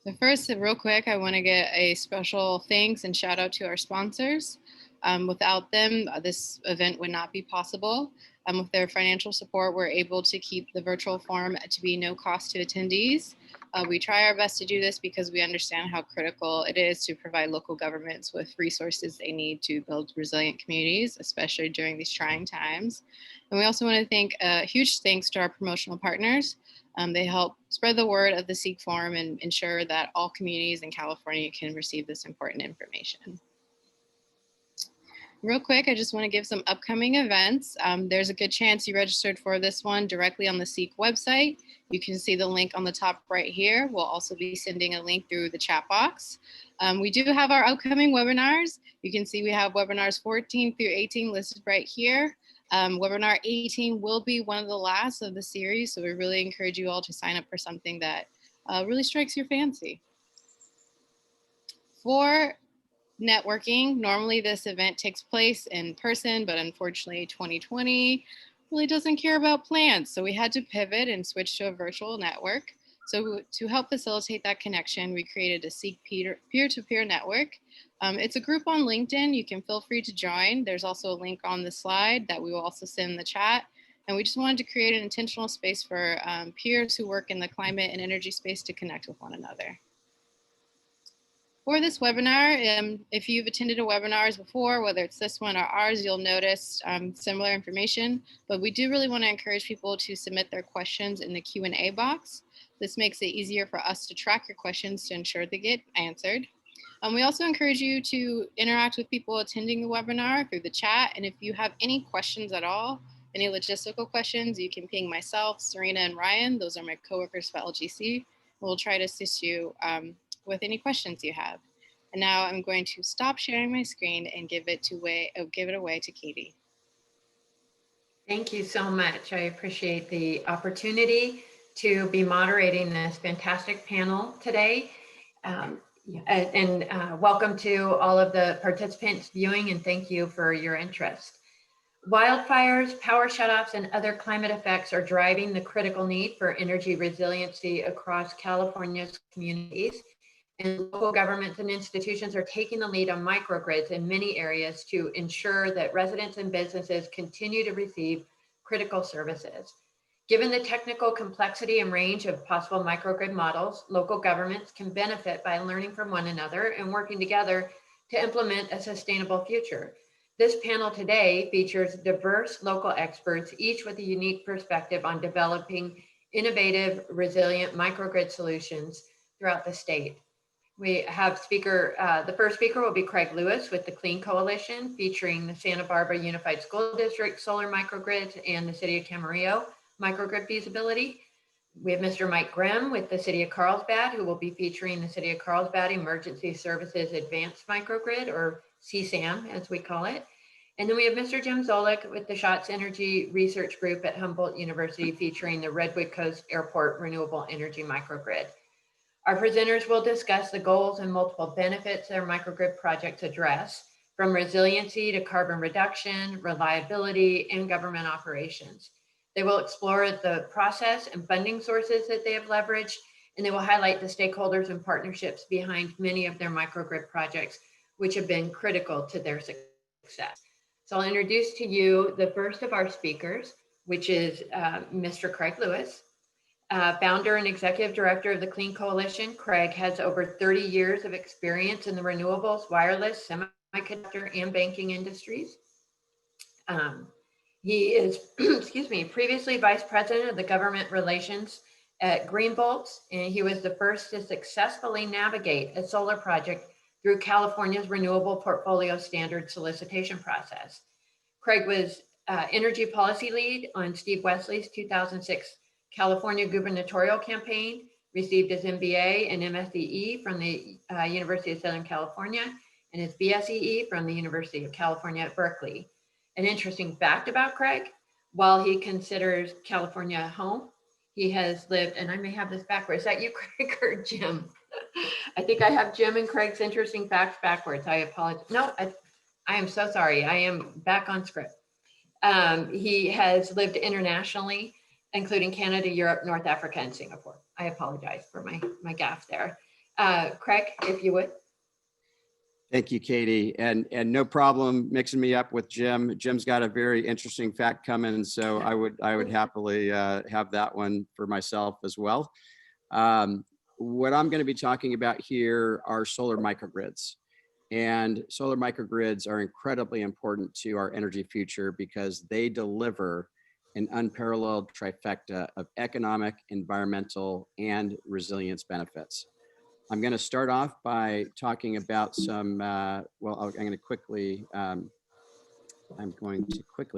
So first, real quick, I want to get a special thanks and shout out to our sponsors. Without them, this event would not be possible. With their financial support, we're able to keep the virtual forum to be no cost to attendees. We try our best to do this because we understand how critical it is to provide local governments with resources they need to build resilient communities, especially during these trying times. And we also want to thank a huge thanks to our promotional partners. They help spread the word of the SEEC Forum and ensure that all communities in California can receive this important information. Real quick, I just want to give some upcoming events. There's a good chance you registered for this one directly on the SEEC website. You can see the link on the top right here. We'll also be sending a link through the chat box. We do have our upcoming webinars. You can see we have webinars 14 through 18 listed right here. Webinar 18 will be one of the last of the series, so we really encourage you all to sign up for something that really strikes your fancy. For networking, normally this event takes place in person, but unfortunately 2020 really doesn't care about plans, so we had to pivot and switch to a virtual network. So to help facilitate that connection, we created a SEEC peer-to-peer network. It's a group on LinkedIn. You can feel free to join. There's also a link on the slide that we will also send in the chat. And we just wanted to create an intentional space for peers who work in the climate and energy space to connect with one another. For this webinar, if you've attended a webinars before, whether it's this one or ours, you'll notice similar information, but we do really want to encourage people to submit their questions in the Q&A box. This makes it easier for us to track your questions to ensure they get answered. We also encourage you to interact with people attending the webinar through the chat, and if you have any questions at all, any logistical questions, you can ping myself, Serena, and Ryan. Those are my coworkers for LGC. We'll try to assist you with any questions you have. And now I'm going to stop sharing my screen and give it away to Katie. Thank you so much. I appreciate the opportunity to be moderating this fantastic panel today. Welcome to all of the participants viewing, and thank you for your interest. Wildfires, power shutoffs, and other climate effects are driving the critical need for energy resiliency across California's communities. And local governments and institutions are taking the lead on microgrids in many areas to ensure that residents and businesses continue to receive critical services. Given the technical complexity and range of possible microgrid models, local governments can benefit by learning from one another and working together to implement a sustainable future. This panel today features diverse local experts, each with a unique perspective on developing innovative, resilient microgrid solutions throughout the state. We have the first speaker will be Craig Lewis with the Clean Coalition, featuring the Santa Barbara Unified School District solar microgrids and the City of Camarillo microgrid feasibility. We have Mr. Mike Grimm with the City of Carlsbad, who will be featuring the City of Carlsbad Emergency Services Advanced Microgrid, or CSAM as we call it. And then we have Mr. Jim Zolik with the Schatz Energy Research Group at Humboldt University, featuring the Redwood Coast Airport Renewable Energy Microgrid. Our presenters will discuss the goals and multiple benefits their microgrid projects address, from resiliency to carbon reduction, reliability, and government operations. They will explore the process and funding sources that they have leveraged, and they will highlight the stakeholders and partnerships behind many of their microgrid projects, which have been critical to their success. So I'll introduce to you the first of our speakers, which is Mr. Craig Lewis. Founder and executive director of the Clean Coalition. Craig has over 30 years of experience in the renewables, wireless, semiconductor, and banking industries. He is, previously vice president of the government relations at Greenbolts, and he was the first to successfully navigate a solar project through California's renewable portfolio standard solicitation process. Craig was energy policy lead on Steve Wesley's 2006 California gubernatorial campaign, received his MBA and MSEE from the University of Southern California, and his BSEE from the University of California at Berkeley. An interesting fact about Craig, while he considers California home, he has lived, and I may have this backwards. Is that you, Craig, or Jim? I think I have Jim and Craig's interesting facts backwards. I apologize. No, I am so sorry. I am back on script. He has lived internationally, including Canada, Europe, North Africa, and Singapore. I apologize for my gaffe there. Craig, if you would. Thank you, Katie, and no problem mixing me up with Jim. Jim's got a very interesting fact coming, so I would happily have that one for myself as well. What I'm going to be talking about here are solar microgrids, and solar microgrids are incredibly important to our energy future because they deliver an unparalleled trifecta of economic, environmental, and resilience benefits. I'm going to start off by talking about some, I'm going to quickly,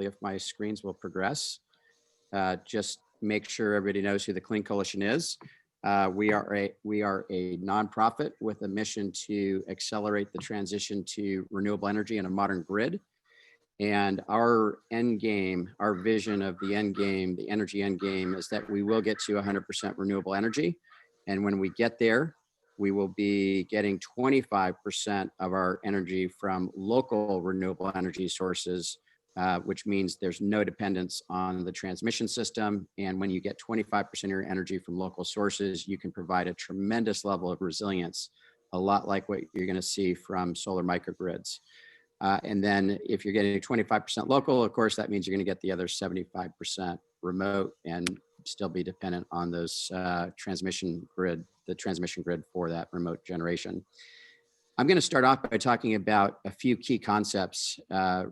if my screens will progress, just make sure everybody knows who the Clean Coalition is. We are a nonprofit with a mission to accelerate the transition to renewable energy in a modern grid. And our end game, our vision of the end game, the energy end game, is that we will get to 100% renewable energy. And when we get there, we will be getting 25% of our energy from local renewable energy sources, which means there's no dependence on the transmission system. And when you get 25% of your energy from local sources, you can provide a tremendous level of resilience, a lot like what you're going to see from solar microgrids. And then if you're getting 25% local, of course, that means you're going to get the other 75% remote and still be dependent on those transmission grid for that remote generation. I'm going to start off by talking about a few key concepts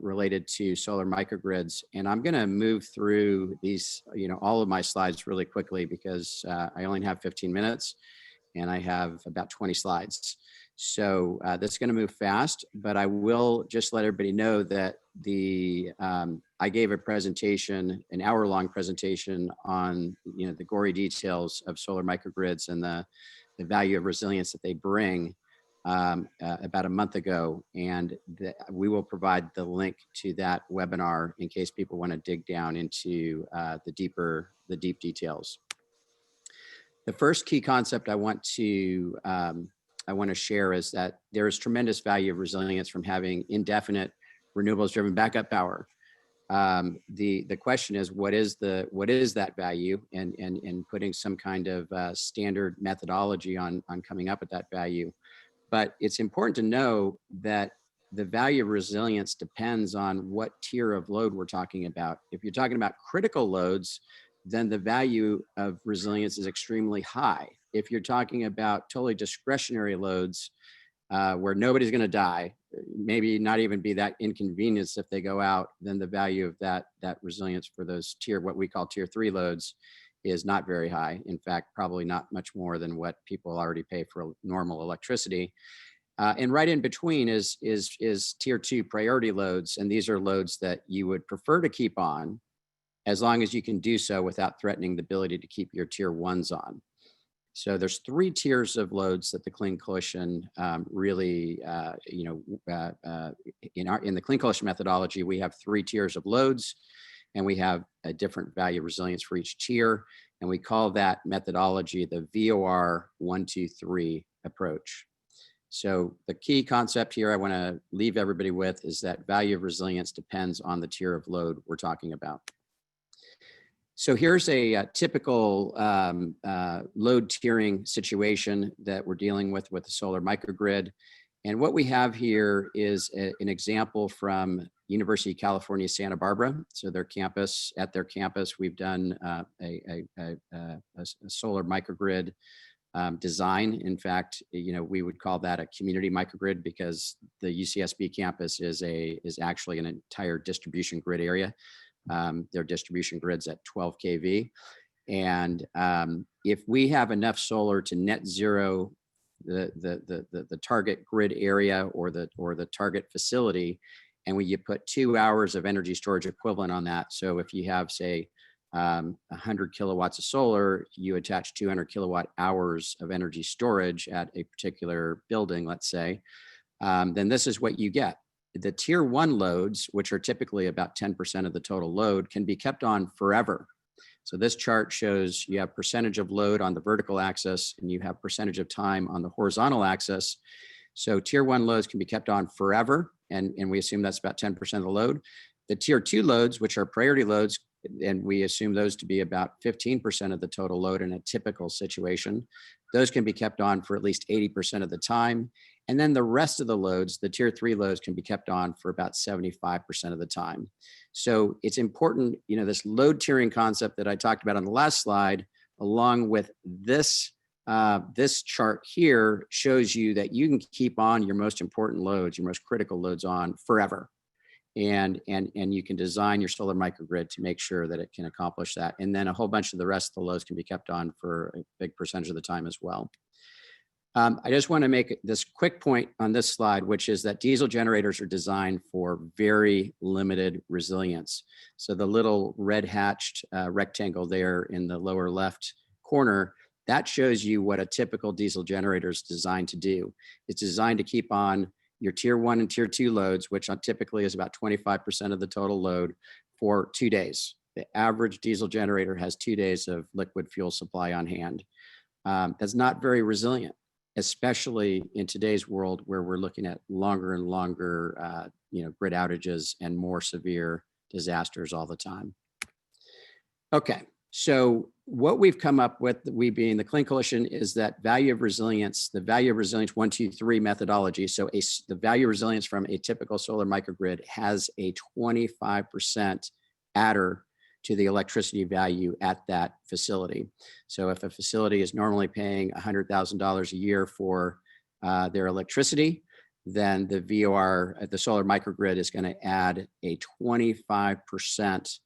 related to solar microgrids, and I'm going to move through these, all of my slides really quickly because I only have 15 minutes and I have about 20 slides. So that's going to move fast, but I will just let everybody know that I gave a presentation, an hour-long presentation on the gory details of solar microgrids and the value of resilience that they bring about a month ago, and we will provide the link to that webinar in case people want to dig down into the deep details. The first key concept I want to share is that there is tremendous value of resilience from having indefinite renewables-driven backup power. The question is, what is that value, and putting some kind of standard methodology on coming up with that value. But it's important to know that the value of resilience depends on what tier of load we're talking about. If you're talking about critical loads, then the value of resilience is extremely high. If you're talking about totally discretionary loads where nobody's going to die, maybe not even be that inconvenienced if they go out, then the value of that resilience for those what we call tier 3 loads is not very high. In fact, probably not much more than what people already pay for normal electricity. And right in between is tier 2 priority loads. And these are loads that you would prefer to keep on as long as you can do so without threatening the ability to keep your tier 1s on. So there's 3 tiers of loads that the Clean Coalition really, in the Clean Coalition methodology, we have 3 tiers of loads, and we have a different value of resilience for each tier. And we call that methodology the VOR 1, 2, 3 approach. So the key concept here I want to leave everybody with is that value of resilience depends on the tier of load we're talking about. So here's a typical load tiering situation that we're dealing with the solar microgrid. And what we have here is an example from University of California, Santa Barbara. So at their campus, we've done a solar microgrid design. In fact, we would call that a community microgrid because the UCSB campus is actually an entire distribution grid area. Their distribution grids at 12 kV. And if we have enough solar to net zero the target grid area or the target facility, and you put 2 hours of energy storage equivalent on that. So if you have, say, 100 kilowatts of solar, you attach 200 kilowatt hours of energy storage at a particular building, let's say, then this is what you get. The tier 1 loads, which are typically about 10% of the total load, can be kept on forever. So this chart shows you have percentage of load on the vertical axis and you have percentage of time on the horizontal axis. So tier 1 loads can be kept on forever, and we assume that's about 10% of the load. The tier 2 loads, which are priority loads, and we assume those to be about 15% of the total load in a typical situation. Those can be kept on for at least 80% of the time. And then the rest of the loads, the tier 3 loads, can be kept on for about 75% of the time. So it's important, this load tiering concept that I talked about on the last slide, along with this this chart here, shows you that you can keep on your most important loads, your most critical loads on forever. And you can design your solar microgrid to make sure that it can accomplish that. And then a whole bunch of the rest of the loads can be kept on for a big percentage of the time as well. I just want to make this quick point on this slide, which is that diesel generators are designed for very limited resilience. So the little red hatched rectangle there in the lower left corner, that shows you what a typical diesel generator is designed to do. It's designed to keep on your tier 1 and tier 2 loads, which typically is about 25% of the total load, for 2 days. The average diesel generator has 2 days of liquid fuel supply on hand. That's not very resilient, especially in today's world where we're looking at longer and longer grid outages and more severe disasters all the time. Okay, so what we've come up with, we being the Clean Coalition, is that value of resilience, the value of resilience 1, 2, 3 methodology. So the value of resilience from a typical solar microgrid has a 25% adder to the electricity value at that facility. So if a facility is normally paying $100,000 a year for their electricity, then the VOR, the solar microgrid, is going to add a 25%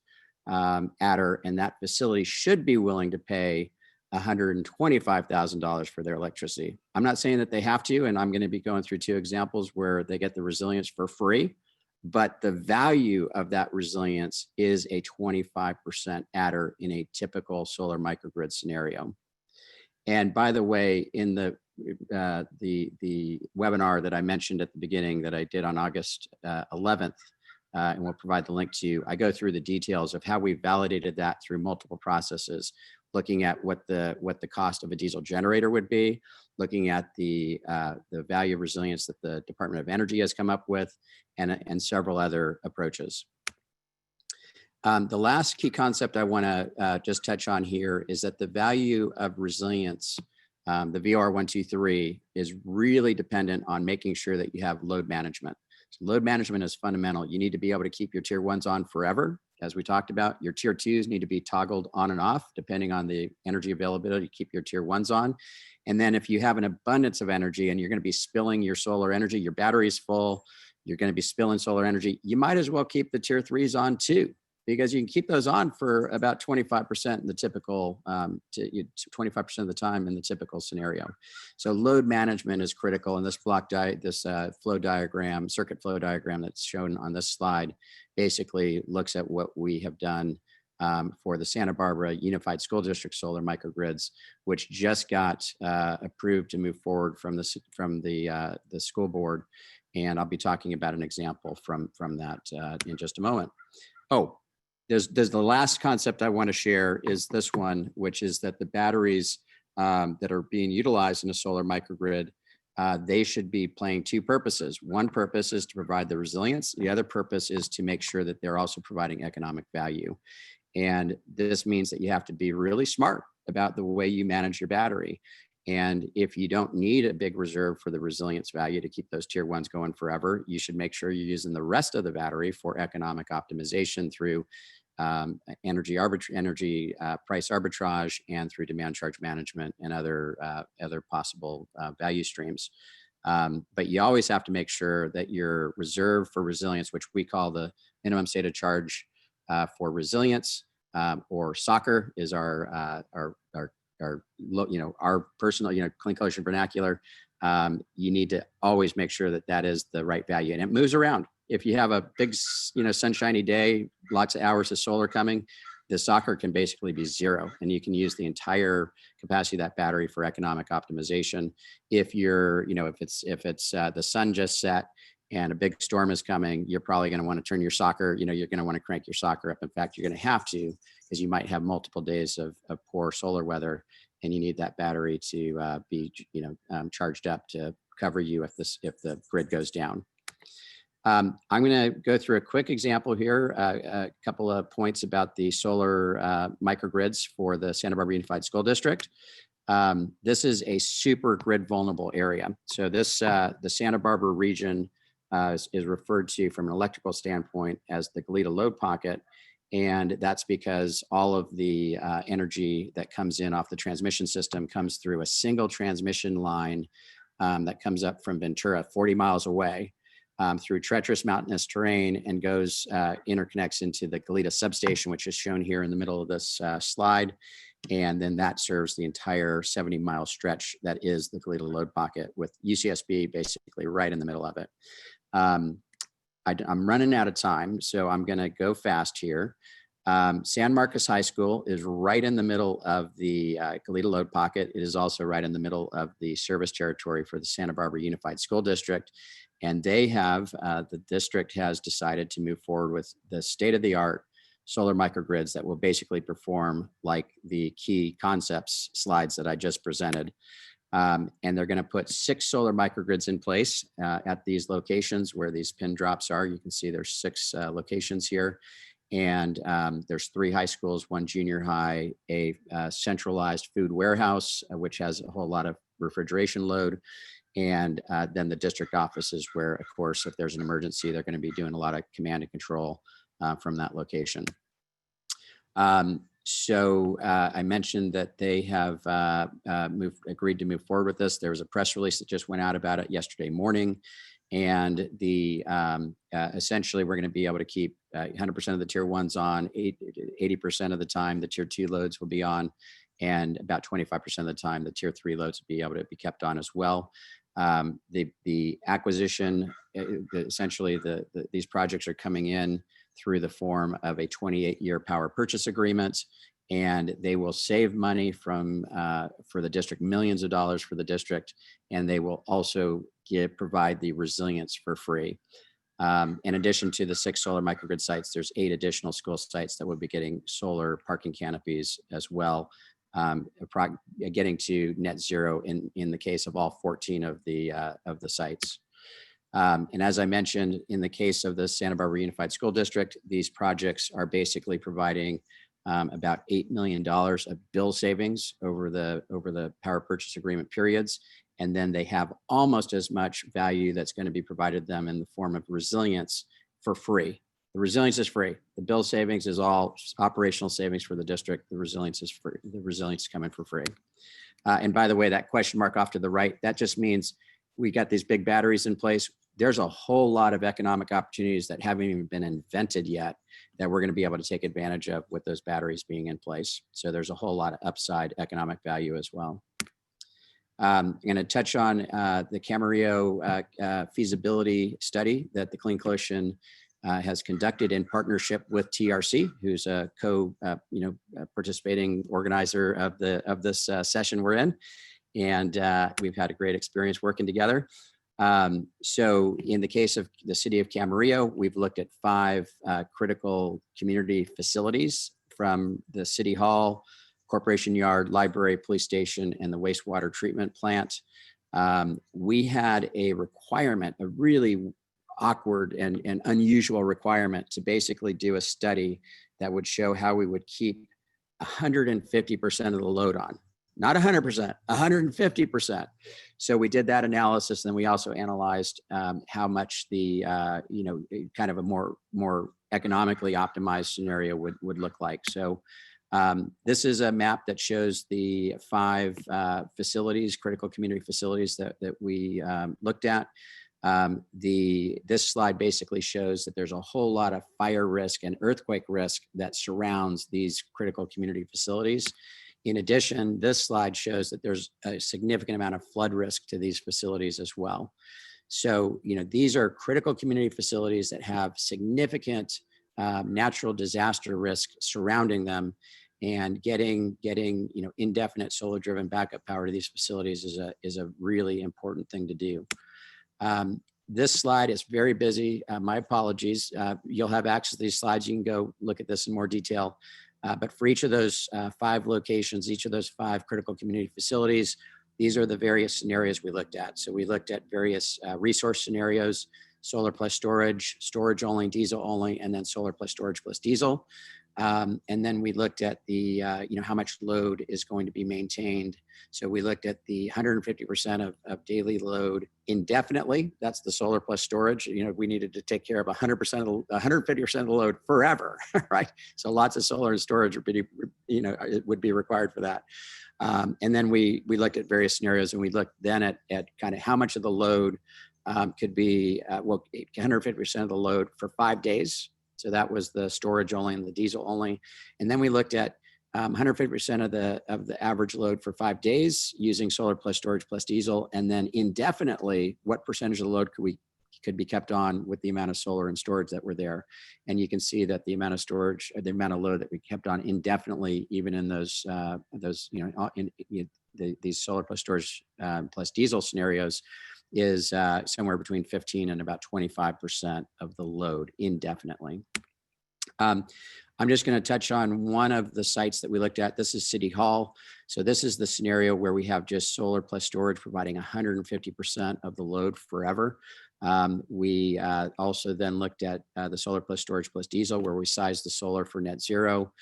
adder, and that facility should be willing to pay $125,000 for their electricity. I'm not saying that they have to, and I'm going to be going through 2 examples where they get the resilience for free, but the value of that resilience is a 25% adder in a typical solar microgrid scenario. And by the way, in the webinar that I mentioned at the beginning that I did on August 11th, and we'll provide the link to you, I go through the details of how we validated that through multiple processes, looking at what the cost of a diesel generator would be, looking at the value of resilience that the Department of Energy has come up with, and several other approaches. The last key concept I want to just touch on here is that the value of resilience, the VR 1, 2, 3, is really dependent on making sure that you have load management. So load management is fundamental. You need to be able to keep your tier 1s on forever, as we talked about. Your tier 2s need to be toggled on and off depending on the energy availability to keep your tier 1s on. And then if you have an abundance of energy and you're going to be spilling your solar energy, your battery's full, you're going to be spilling solar energy, you might as well keep the tier 3s on too, because you can keep those on for about 25% in the typical, 25% of the time in the typical scenario. So load management is critical, and this flow diagram, circuit flow diagram that's shown on this slide, basically looks at what we have done for the Santa Barbara Unified School District solar microgrids, which just got approved to move forward from the school board, and I'll be talking about an example from that in just a moment. Oh. There's the last concept I want to share is this one, which is that the batteries that are being utilized in a solar microgrid, they should be playing 2 purposes. One purpose is to provide the resilience. The other purpose is to make sure that they're also providing economic value. And this means that you have to be really smart about the way you manage your battery. And if you don't need a big reserve for the resilience value to keep those tier 1s going forever, you should make sure you're using the rest of the battery for economic optimization through energy price arbitrage and through demand charge management and other possible value streams. But you always have to make sure that your reserve for resilience, which we call the minimum stated charge for resilience, or SOCR, is our personal, Clean Coalition vernacular. You need to always make sure that that is the right value, and it moves around. If you have a big, sunshiny day, lots of hours of solar coming, the SOCR can basically be 0, and you can use the entire capacity of that battery for economic optimization. If you're, if it's the sun just set and a big storm is coming, you're probably going to want to turn your SOCR, you're going to want to crank your SOCR up. In fact, you're going to have to, because you might have multiple days of poor solar weather, and you need that battery to be, charged up to cover you if the grid goes down. I'm going to go through a quick example here, a couple of points about the solar microgrids for the Santa Barbara Unified School District. This is a super grid vulnerable area. So this, the Santa Barbara region is referred to from an electrical standpoint as the Galeta load pocket. And that's because all of the energy that comes in off the transmission system comes through a single transmission line that comes up from Ventura 40 miles away through treacherous mountainous terrain and goes, interconnects into the Galeta substation, which is shown here in the middle of this slide. And then that serves the entire 70-mile stretch that is the Galeta load pocket, with UCSB basically right in the middle of it. I'm running out of time, so I'm going to go fast here. San Marcos High School is right in the middle of the Galeta load pocket. It is also right in the middle of the service territory for the Santa Barbara Unified School District. And they have, the district has decided to move forward with the state-of-the-art solar microgrids that will basically perform like the key concepts slides that I just presented. And they're going to put 6 solar microgrids in place at these locations where these pin drops are. You can see there's 6 locations here. And there's 3 high schools, 1 junior high, a centralized food warehouse, which has a whole lot of refrigeration load. And then the district offices where, of course, if there's an emergency, they're going to be doing a lot of command and control from that location. So I mentioned that they have agreed to move forward with this. There was a press release that just went out about it yesterday morning. And the essentially, we're going to be able to keep 100% of the tier 1s on, 80% of the time the tier 2 loads will be on, and about 25% of the time the tier 3 loads will be able to be kept on as well. The acquisition, essentially these projects are coming in through the form of a 28-year power purchase agreement, and they will save money from for the district, millions of dollars for the district, and they will also provide the resilience for free. In addition to the 6 solar microgrid sites, there's 8 additional school sites that will be getting solar parking canopies as well, getting to net zero in the case of all 14 of the sites. And as I mentioned, in the case of the Santa Barbara Unified School District, these projects are basically providing about $8 million of bill savings over the power purchase agreement periods. And then they have almost as much value that's going to be provided them in the form of resilience for free. The resilience is free. The bill savings is all operational savings for the district. The resilience is free. The resilience is coming for free. And by the way, that question mark off to the right, that just means we got these big batteries in place. There's a whole lot of economic opportunities that haven't even been invented yet that we're going to be able to take advantage of with those batteries being in place. So there's a whole lot of upside economic value as well. I'm going to touch on the Camillo feasibility study that the Clean Coalition has conducted in partnership with TRC, who's a participating organizer of this session we're in, and we've had a great experience working together. So in the case of the city of Camarillo, we've looked at 5 critical community facilities, from the city hall, Corporation Yard, library, police station, and the wastewater treatment plant. We had a requirement, a really awkward and unusual requirement, to basically do a study that would show how we would keep 150% of the load on. Not 100%, 150%. So we did that analysis, and we also analyzed how much the kind of a more economically optimized scenario would look like. So this is a map that shows the 5 facilities, critical community facilities that we looked at. This slide basically shows that there's a whole lot of fire risk and earthquake risk that surrounds these critical community facilities. In addition, this slide shows that there's a significant amount of flood risk to these facilities as well. So, these are critical community facilities that have significant natural disaster risk surrounding them, and getting indefinite solar-driven backup power to these facilities is a really important thing to do. This slide is very busy. My apologies. You'll have access to these slides. You can go look at this in more detail. But for each of those 5 locations, each of those 5 critical community facilities, these are the various scenarios we looked at. So we looked at various resource scenarios. solar plus storage, storage only, diesel only, and then solar plus storage plus diesel. And then we looked at the, how much load is going to be maintained. So we looked at the 150% of daily load indefinitely. That's the solar plus storage. We needed to take care of 100% of 150% of the load forever, right? So lots of solar and storage would be, it would be required for that. And then we looked at various scenarios, and we looked then at kind of how much of the load could be, 150% of the load for 5 days. So that was the storage only and the diesel only. And then we looked at 150% of the average load for 5 days using solar plus storage plus diesel. And then indefinitely, what percentage of the load could be kept on with the amount of solar and storage that were there. And you can see that the amount of storage, or the amount of load that we kept on indefinitely, even in these solar plus storage plus diesel scenarios, is somewhere between 15 and about 25% of the load indefinitely. I'm just going to touch on one of the sites that we looked at. This is City Hall. So this is the scenario where we have just solar plus storage providing 150% of the load forever. We also then looked at the solar plus storage plus diesel, where we sized the solar for net zero,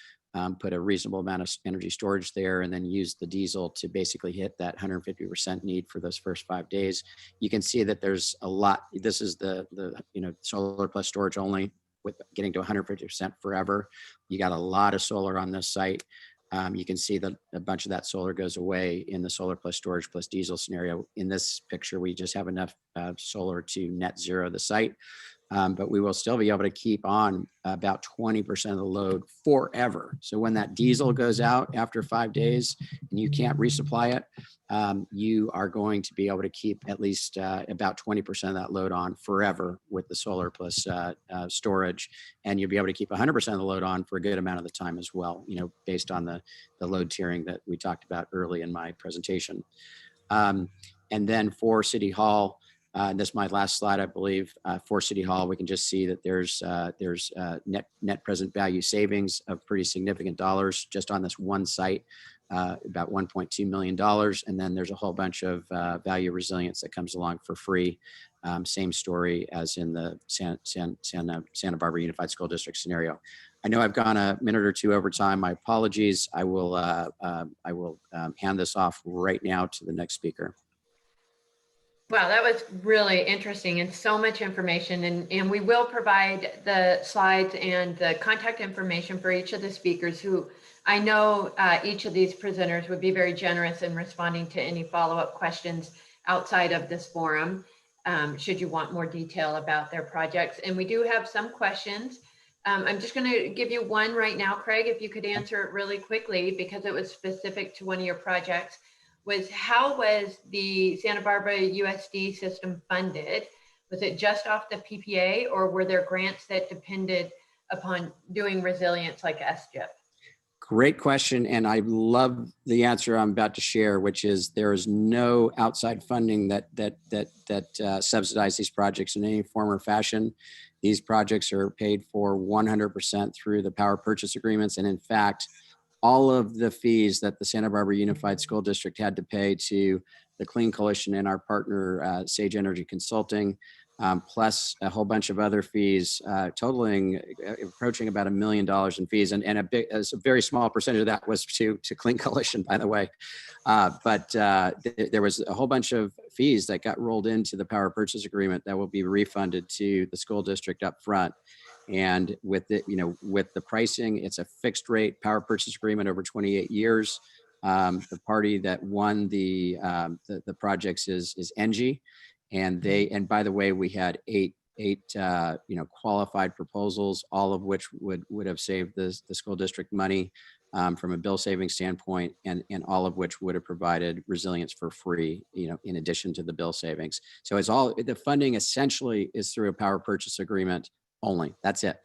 put a reasonable amount of energy storage there, and then use the diesel to basically hit that 150% need for those first 5 days. You can see that there's a lot. This is the solar plus storage only, with getting to 150% forever. You got a lot of solar on this site. You can see that a bunch of that solar goes away in the solar plus storage plus diesel scenario. In this picture, we just have enough solar to net zero the site. But we will still be able to keep on about 20% of the load forever. So when that diesel goes out after 5 days and you can't resupply it, you are going to be able to keep at least about 20% of that load on forever with the solar plus storage. And you'll be able to keep 100% of the load on for a good amount of the time as well, based on the load tiering that we talked about early in my presentation. And then for City Hall, and this is my last slide, I believe. For City Hall, we can just see that there's net present value savings of pretty significant dollars just on this one site, about $1.2 million. And then there's a whole bunch of value resilience that comes along for free. Same story as in the Santa Barbara Unified School District scenario. I know I've gone a minute or two over time. My apologies. I will hand this off right now to the next speaker. Wow, that was really interesting and so much information. And we will provide the slides and the contact information for each of the speakers, who I know each of these presenters would be very generous in responding to any follow-up questions outside of this forum, should you want more detail about their projects. And we do have some questions. I'm just going to give you one right now, Craig, if you could answer it really quickly, because it was specific to one of your projects. How was the Santa Barbara USD system funded? Was it just off the PPA, or were there grants that depended upon doing resilience like SGIP? Great question. And I love the answer I'm about to share, which is there is no outside funding that subsidize these projects in any form or fashion. These projects are paid for 100% through the power purchase agreements. And in fact, all of the fees that the Santa Barbara Unified School District had to pay to the Clean Coalition and our partner, Sage Energy Consulting, plus a whole bunch of other fees, totaling approaching about $1 million in fees. And a very small percentage of that was to Clean Coalition, by the way. But there was a whole bunch of fees that got rolled into the power purchase agreement that will be refunded to the school district up front. And with the pricing, it's a fixed rate power purchase agreement over 28 years. The party that won the projects is Engie, and by the way, we had eight qualified proposals, all of which would have saved the school district money from a bill saving standpoint, and all of which would have provided resilience for free, in addition to the bill savings. So the funding essentially is through a power purchase agreement only. That's it.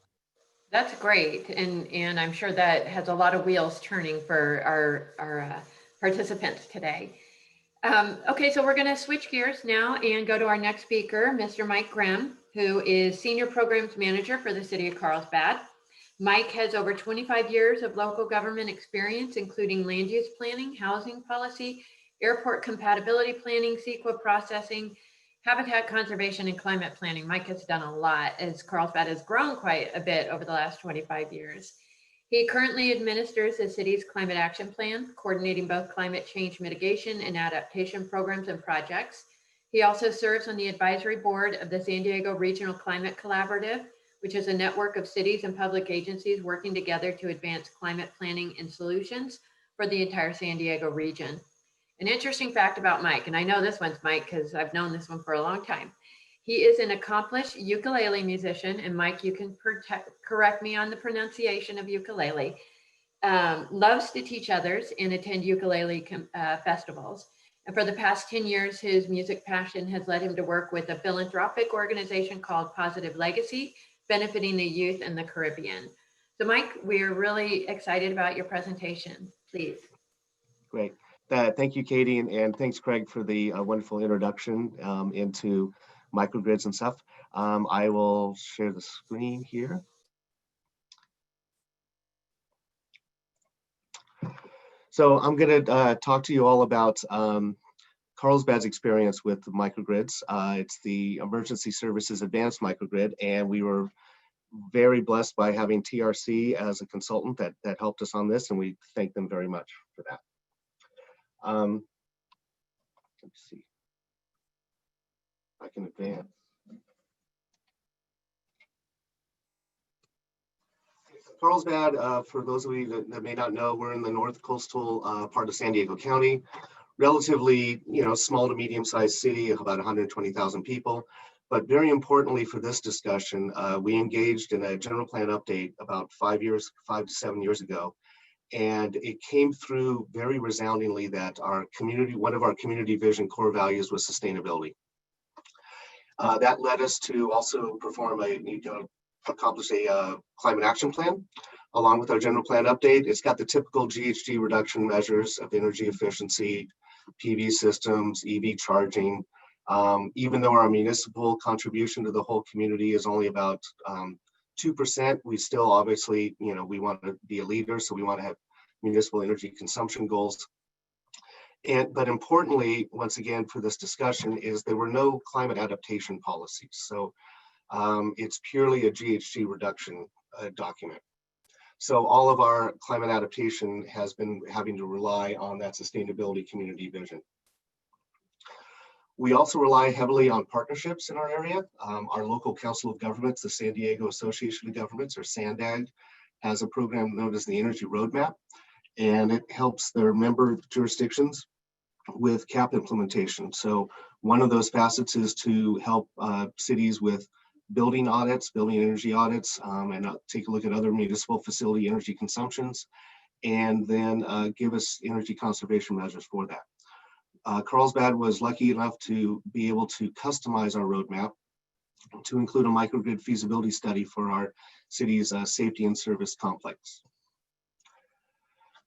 That's great. And I'm sure that has a lot of wheels turning for our participants today. Okay, so we're going to switch gears now and go to our next speaker, Mr. Mike Grimm, who is Senior Programs Manager for the City of Carlsbad. Mike has over 25 years of local government experience, including land use planning, housing policy, airport compatibility planning, CEQA processing, Habitat conservation and climate planning. Mike has done a lot as Carlsbad has grown quite a bit over the last 25 years. He currently administers the city's climate action plan, coordinating both climate change mitigation and adaptation programs and projects. He also serves on the advisory board of the San Diego Regional Climate Collaborative, which is a network of cities and public agencies working together to advance climate planning and solutions for the entire San Diego region. An interesting fact about Mike, and I know this one's Mike because I've known this one for a long time. He is an accomplished ukulele musician, and Mike, you can correct me on the pronunciation of ukulele. Loves to teach others and attend ukulele festivals. And for the past 10 years, his music passion has led him to work with a philanthropic organization called Positive Legacy, benefiting the youth in the Caribbean. So Mike, we're really excited about your presentation. Please. Great. Thank you, Katie, and thanks, Craig, for the wonderful introduction into microgrids and stuff. I will share the screen here. So I'm going to talk to you all about Carlsbad's experience with microgrids. It's the Emergency Services Advanced Microgrid, and we were very blessed by having TRC as a consultant that helped us on this, and we thank them very much for that. Let's see if I can advance. Carlsbad, for those of you that may not know, we're in the north coastal part of San Diego County, relatively, small to medium-sized city of about 120,000 people. But very importantly for this discussion, we engaged in a general plan update about 5 to 7 years ago. And it came through very resoundingly that our community, one of our community vision core values was sustainability. That led us to also perform accomplish a climate action plan along with our general plan update. It's got the typical GHG reduction measures of energy efficiency, PV systems, EV charging. Even though our municipal contribution to the whole community is only about 2%, we still obviously, we want to be a leader, so we want to have municipal energy consumption goals. But importantly, once again, for this discussion, is there were no climate adaptation policies. So it's purely a GHG reduction document. So all of our climate adaptation has been having to rely on that sustainability community vision. We also rely heavily on partnerships in our area. Our local council of governments, the San Diego Association of Governments, or SANDAG, has a program known as the Energy Roadmap, and it helps their member jurisdictions with CAP implementation. So one of those facets is to help cities with building audits, building energy audits, and take a look at other municipal facility energy consumptions, and then give us energy conservation measures for that. Carlsbad was lucky enough to be able to customize our roadmap to include a microgrid feasibility study for our city's safety and service complex.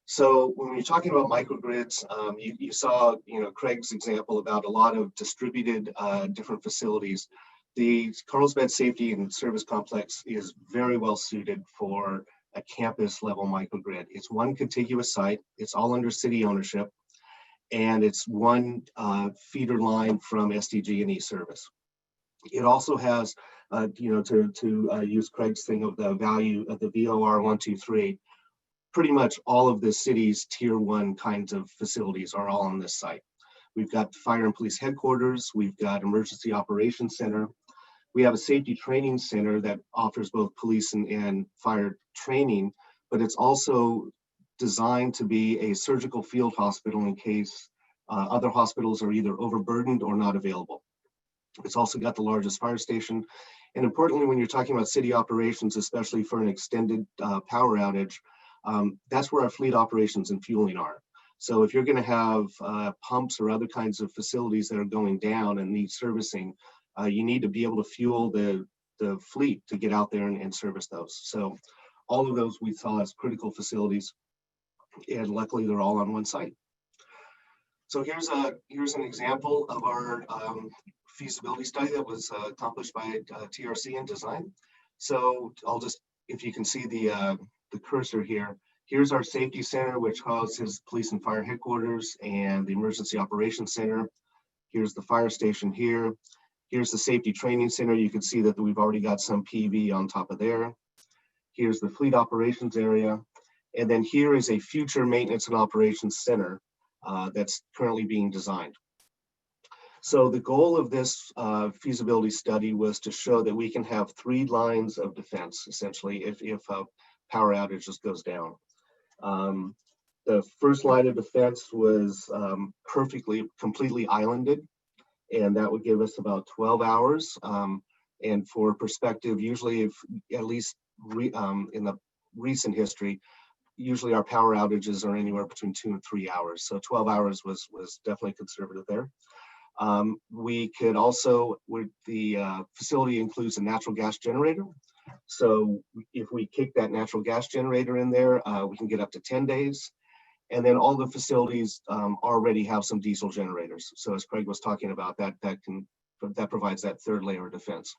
So when you're talking about microgrids, you saw, Craig's example about a lot of distributed different facilities. The Carlsbad Safety and Service Complex is very well suited for a campus level microgrid. It's one contiguous site. It's all under city ownership, and it's one feeder line from SDG&E service. It also has, to use Craig's thing of the value of the VOR 123, pretty much all of the city's tier 1 kinds of facilities are all on this site. We've got fire and police headquarters. We've got emergency operations center. We have a safety training center that offers both police and fire training, but it's also designed to be a surgical field hospital in case other hospitals are either overburdened or not available. It's also got the largest fire station. And importantly, when you're talking about city operations, especially for an extended power outage, that's where our fleet operations and fueling are. So if you're going to have pumps or other kinds of facilities that are going down and need servicing, you need to be able to fuel the fleet to get out there and service those. So all of those we saw as critical facilities, and luckily they're all on one site. So here's an example of our feasibility study that was accomplished by TRC in design. So I'll just, if you can see the cursor here, here's our safety center, which houses police and fire headquarters and the emergency operations center. Here's the fire station here. Here's the safety training center. You can see that we've already got some PV on top of there. Here's the fleet operations area. And then here is a future maintenance and operations center that's currently being designed. So the goal of this feasibility study was to show that we can have 3 lines of defense, essentially, if power outage just goes down. The first line of defense was completely islanded, and that would give us about 12 hours. And for perspective, usually if at least in the recent history, usually our power outages are anywhere between 2 and 3 hours. So 12 hours was definitely conservative there. We could also, the facility includes a natural gas generator. So if we kick that natural gas generator in there, we can get up to 10 days. And then all the facilities already have some diesel generators. So as Craig was talking about, that provides that 3rd layer of defense.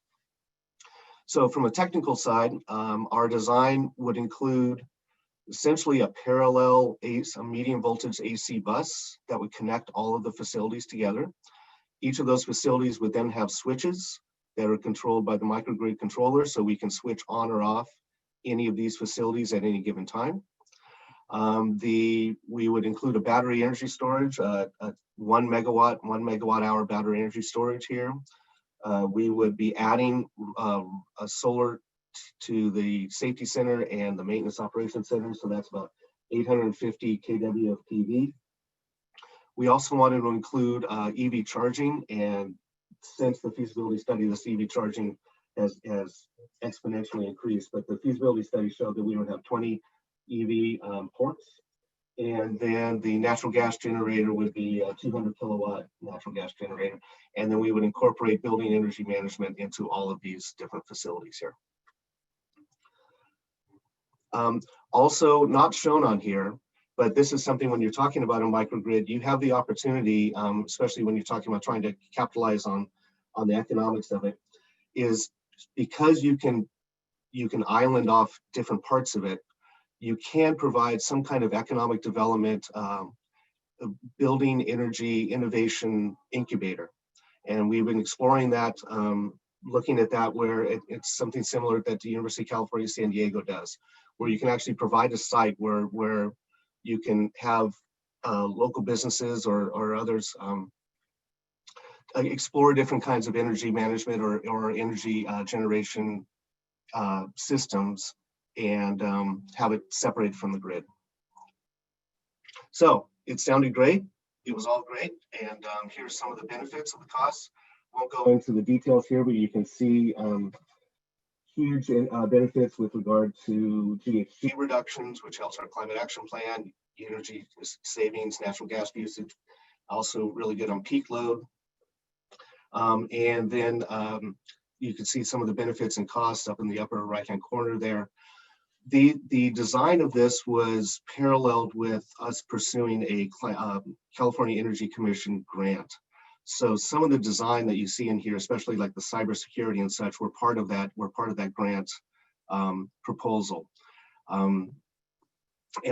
So from a technical side, our design would include essentially a parallel a medium voltage AC bus that would connect all of the facilities together. Each of those facilities would then have switches that are controlled by the microgrid controller, so we can switch on or off any of these facilities at any given time. We would include a battery energy storage, a 1 megawatt hour battery energy storage here. We would be adding a solar to the safety center and the maintenance operations center, so that's about 850 kW of PV. We also wanted to include EV charging, and since the feasibility study, this EV charging has exponentially increased, but the feasibility study showed that we would have 20 EV ports, and then the natural gas generator would be a 200 kilowatt natural gas generator, and then we would incorporate building energy management into all of these different facilities here. Also not shown on here, but this is something when you're talking about a microgrid, you have the opportunity, especially when you're talking about trying to capitalize on the economics of it, is because you can island off different parts of it, you can provide some kind of economic development, building energy innovation incubator. And we've been exploring that, looking at that where it's something similar that the University of California, San Diego does, where you can actually provide a site where you can have local businesses or others explore different kinds of energy management or energy generation systems and have it separated from the grid. So it sounded great. It was all great. And here's some of the benefits of the costs. Won't go into the details here, but you can see huge benefits with regard to GHG reductions, which helps our climate action plan, energy savings, natural gas usage, also really good on peak load. And then you can see some of the benefits and costs up in the upper right-hand corner there. The design of this was paralleled with us pursuing a California Energy Commission grant. So some of the design that you see in here, especially like the cybersecurity and such, were part of that grant proposal. And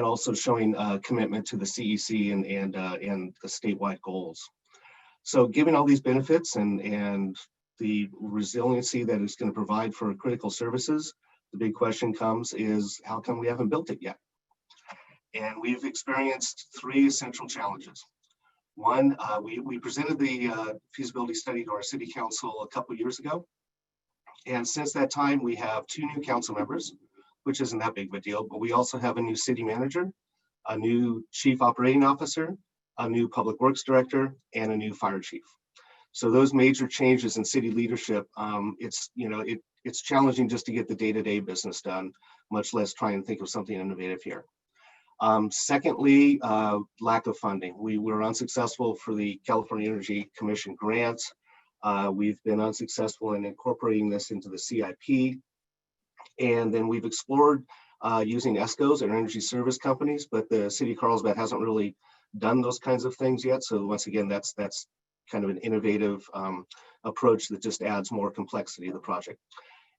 also showing commitment to the CEC and the statewide goals. So given all these benefits and the resiliency that it's going to provide for critical services, the big question comes is, how come we haven't built it yet? And we've experienced 3 essential challenges. One, we presented the feasibility study to our city council a couple of years ago. And since that time, we have 2 new council members, which isn't that big of a deal, but we also have a new city manager, a new chief operating officer, a new public works director, and a new fire chief. So those major changes in city leadership, it's challenging just to get the day-to-day business done, much less try and think of something innovative here. Secondly, lack of funding. We were unsuccessful for the California Energy Commission grant. We've been unsuccessful in incorporating this into the CIP. And then we've explored using ESCOs or energy service companies, but the city of Carlsbad hasn't really done those kinds of things yet. So once again, that's kind of an innovative approach that just adds more complexity to the project.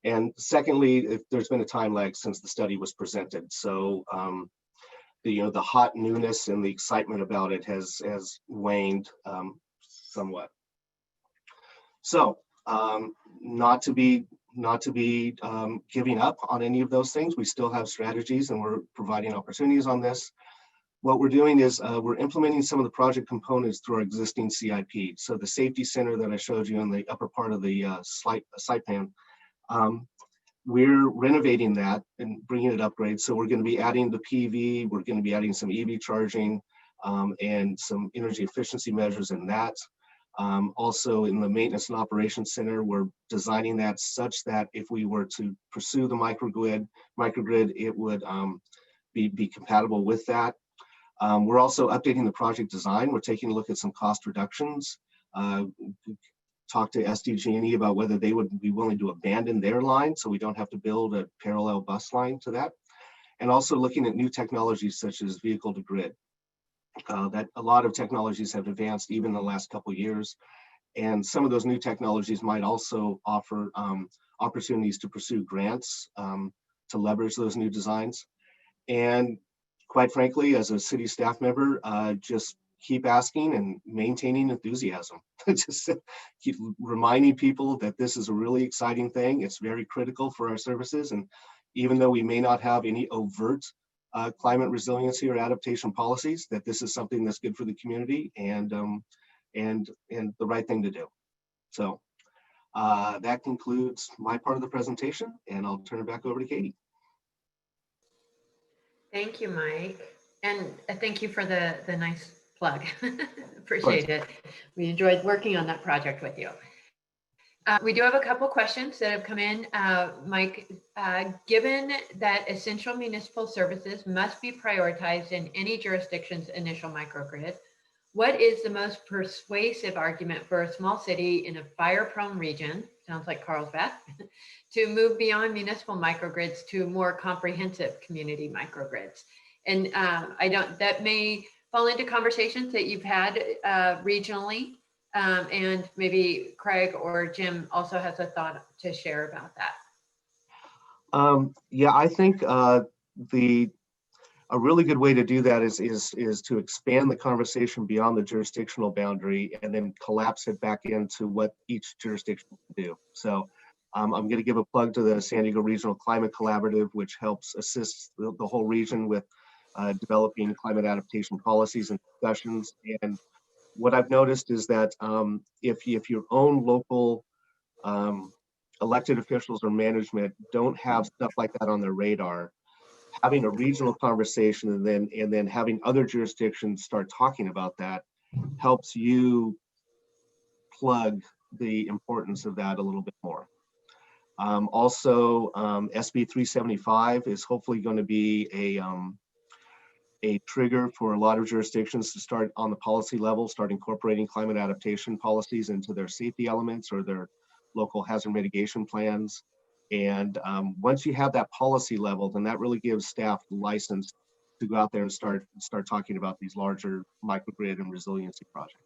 And secondly, there's been a time lag since the study was presented. So the hot newness and the excitement about it has waned somewhat. So Not to be giving up on any of those things. We still have strategies and we're providing opportunities on this. What we're doing is we're implementing some of the project components through our existing CIP. So the safety center that I showed you in the upper part of the site plan, we're renovating that and bringing it upgrade. So we're going to be adding the PV, we're going to be adding some EV charging and some energy efficiency measures in that. Also in the maintenance and operations center, we're designing that such that if we were to pursue the microgrid, it would be compatible with that. We're also updating the project design. We're taking a look at some cost reductions. Talk to SDG&E about whether they would be willing to abandon their line so we don't have to build a parallel bus line to that. And also looking at new technologies such as vehicle to grid. That a lot of technologies have advanced even in the last couple of years. And some of those new technologies might also offer opportunities to pursue grants to leverage those new designs. And quite frankly, as a city staff member, just keep asking and maintaining enthusiasm. Just keep reminding people that this is a really exciting thing. It's very critical for our services. And even though we may not have any overt climate resiliency or adaptation policies, that this is something that's good for the community and the right thing to do. So that concludes my part of the presentation, and I'll turn it back over to Katie. Thank you, Mike. And thank you for the nice plug. Appreciate it. We enjoyed working on that project with you. We do have a couple questions that have come in. Mike, given that essential municipal services must be prioritized in any jurisdiction's initial microgrid, what is the most persuasive argument for a small city in a fire-prone region, sounds like Carlsbad, to move beyond municipal microgrids to more comprehensive community microgrids? And that may fall into conversations that you've had regionally, and maybe Craig or Jim also has a thought to share about that. Yeah, I think a really good way to do that is to expand the conversation beyond the jurisdictional boundary and then collapse it back into what each jurisdiction can do. So I'm going to give a plug to the San Diego Regional Climate Collaborative, which helps assist the whole region with developing climate adaptation policies and discussions. And what I've noticed is that if your own local elected officials or management don't have stuff like that on their radar, having a regional conversation and then having other jurisdictions start talking about that helps you plug the importance of that a little bit more. Also, SB 375 is hopefully going to be a trigger for a lot of jurisdictions to start on the policy level, start incorporating climate adaptation policies into their safety elements or their local hazard mitigation plans. And once you have that policy level, then that really gives staff the license to go out there and start talking about these larger microgrid and resiliency projects.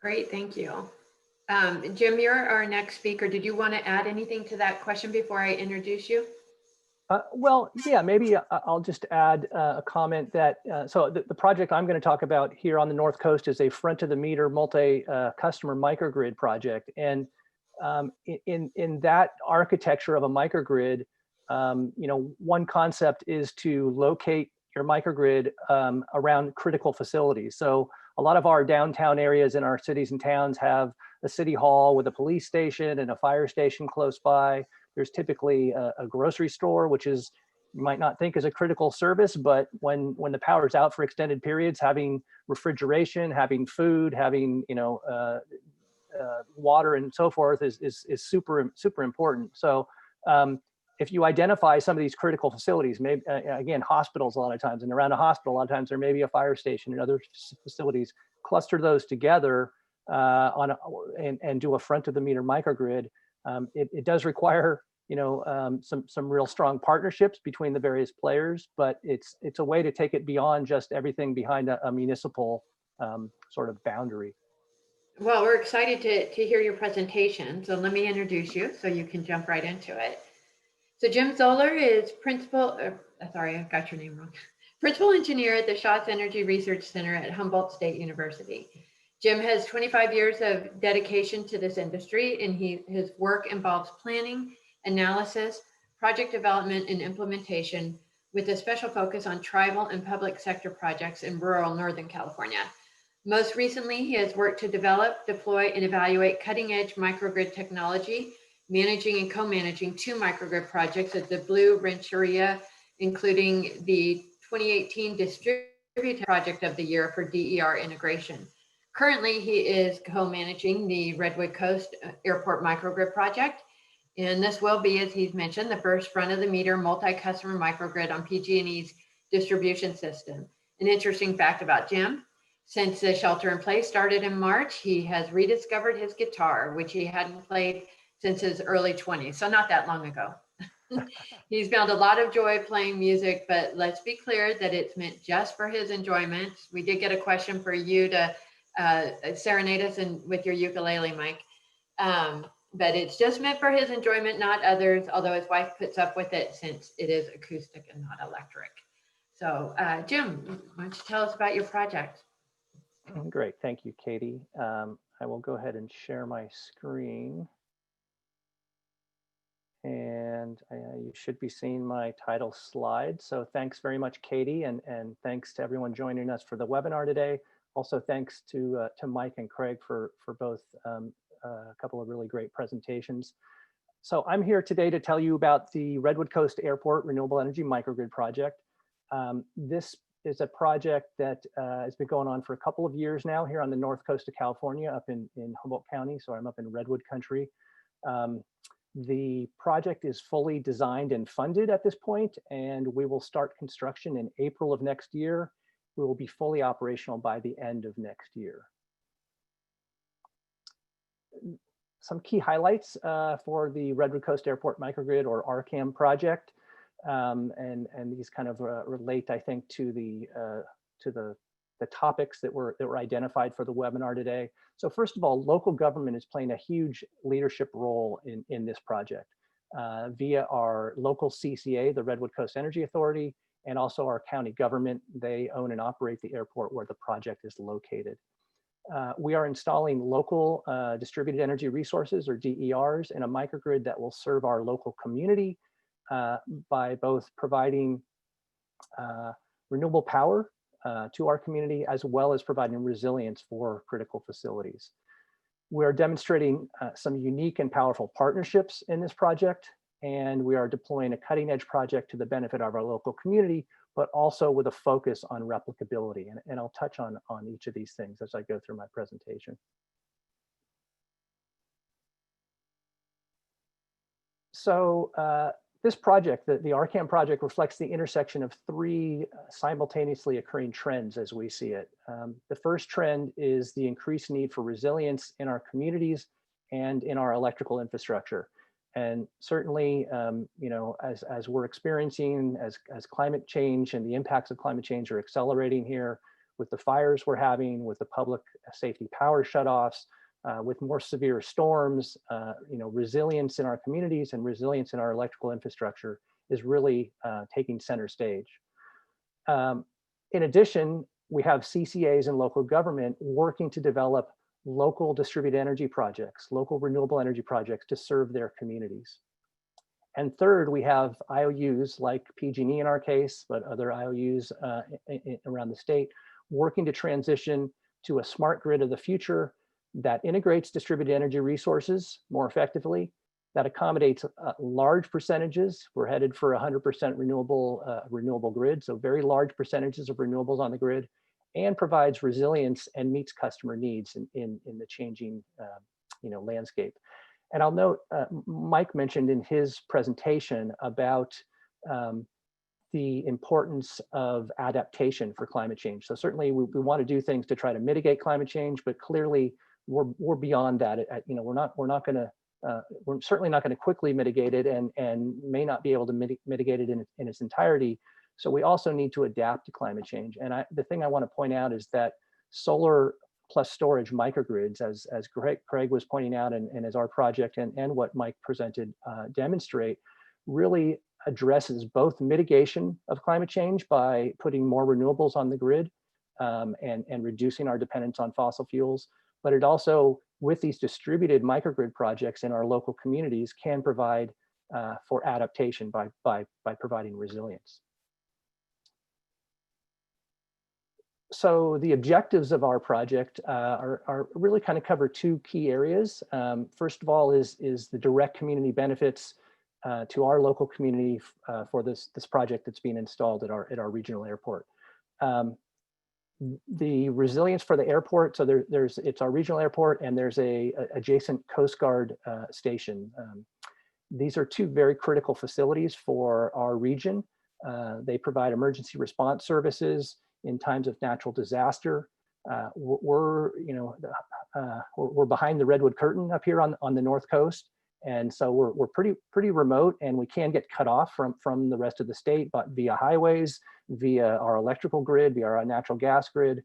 Great, thank you. Jim, you're our next speaker. Did you want to add anything to that question before I introduce you? Well, yeah, maybe I'll just add a comment that, so the project I'm going to talk about here on the North Coast is a front-of-the-meter multi-customer microgrid project. And in that architecture of a microgrid, one concept is to locate your microgrid around critical facilities. So a lot of our downtown areas in our cities and towns have a city hall with a police station and a fire station close by. There's typically a grocery store, which is, you might not think is a critical service, but when the power is out for extended periods, having refrigeration, having food, having water and so forth is super important. So if you identify some of these critical facilities, maybe again, hospitals a lot of times, and around a hospital a lot of times there may be a fire station and other facilities, cluster those together and do a front-of-the-meter microgrid. It does require some real strong partnerships between the various players, but it's a way to take it beyond just everything behind a municipal sort of boundary. Well, we're excited to hear your presentation. So let me introduce you so you can jump right into it. So Jim Zoller is principal engineer at the Schatz Energy Research Center at Humboldt State University. Jim has 25 years of dedication to this industry, and his work involves planning, analysis, project development, and implementation, with a special focus on tribal and public sector projects in rural Northern California. Most recently, he has worked to develop, deploy, and evaluate cutting-edge microgrid technology, managing and co-managing 2 microgrid projects at the Blue Rancheria, including the 2018 Distributed Project of the Year for DER integration. Currently, he is co-managing the Redwood Coast Airport Microgrid project. And this will be, as he's mentioned, the first front-of-the-meter multi-customer microgrid on PG&E's distribution system. An interesting fact about Jim: since the shelter-in-place started in March, he has rediscovered his guitar, which he hadn't played since his early 20s, so not that long ago. He's found a lot of joy playing music, but let's be clear that it's meant just for his enjoyment. We did get a question for you to serenade us with your ukulele, Mike. But it's just meant for his enjoyment, not others, although his wife puts up with it since it is acoustic and not electric. So Jim, why don't you tell us about your project? Great, thank you, Katie. I will go ahead and share my screen. And you should be seeing my title slide. So thanks very much, Katie, and thanks to everyone joining us for the webinar today. Also, thanks to Mike and Craig for both a couple of really great presentations. So I'm here today to tell you about the Redwood Coast Airport Renewable Energy Microgrid project. This is a project that has been going on for a couple of years now here on the north coast of California, up in Humboldt County. So I'm up in Redwood country. The project is fully designed and funded at this point, and we will start construction in April of next year. We will be fully operational by the end of next year. Some key highlights for the Redwood Coast Airport Microgrid, or RCAM project, and these kind of relate, I think, to the topics that were identified for the webinar today. So first of all, local government is playing a huge leadership role in this project via our local CCA, the Redwood Coast Energy Authority, and also our county government. They own and operate the airport where the project is located. We are installing local distributed energy resources, or DERs, in a microgrid that will serve our local community by both providing renewable power to our community, as well as providing resilience for critical facilities. We're demonstrating some unique and powerful partnerships in this project, and we are deploying a cutting-edge project to the benefit of our local community, but also with a focus on replicability. And I'll touch on each of these things as I go through my presentation. So this project, the RCAM project, reflects the intersection of 3 simultaneously occurring trends as we see it. The first trend is the increased need for resilience in our communities and in our electrical infrastructure. And certainly, you know, as we're experiencing, as climate change and the impacts of climate change are accelerating here, with the fires we're having, with the public safety power shutoffs, with more severe storms, you know, resilience in our communities and resilience in our electrical infrastructure is really taking center stage. In addition, we have CCAs and local government working to develop local distributed energy projects, local renewable energy projects to serve their communities. And third, we have IOUs like PG&E in our case, but other IOUs around the state, working to transition to a smart grid of the future that integrates distributed energy resources more effectively, that accommodates large percentages. We're headed for 100% renewable grid, so very large percentages of renewables on the grid, and provides resilience and meets customer needs in the changing you know, landscape. And I'll note, Mike mentioned in his presentation about the importance of adaptation for climate change. So certainly we want to do things to try to mitigate climate change, but clearly we're beyond that. You know, we're certainly not going to quickly mitigate it, and may not be able to mitigate it in its entirety. So we also need to adapt to climate change. And the thing I want to point out is that solar plus storage microgrids, as Craig was pointing out, and as our project and what Mike presented demonstrate, really addresses both mitigation of climate change by putting more renewables on the grid, and reducing our dependence on fossil fuels. But it also, with these distributed microgrid projects in our local communities, can provide for adaptation by providing resilience. So the objectives of our project are really kind of cover two key areas. First of all is the direct community benefits to our local community for this project that's being installed at our regional airport. The resilience for the airport, so it's our regional airport, and there's a adjacent Coast Guard station. These are two very critical facilities for our region. They provide emergency response services in times of natural disaster. We're behind the redwood curtain up here on the North Coast, and so we're pretty remote, and we can get cut off from the rest of the state, but via highways, via our electrical grid, via our natural gas grid.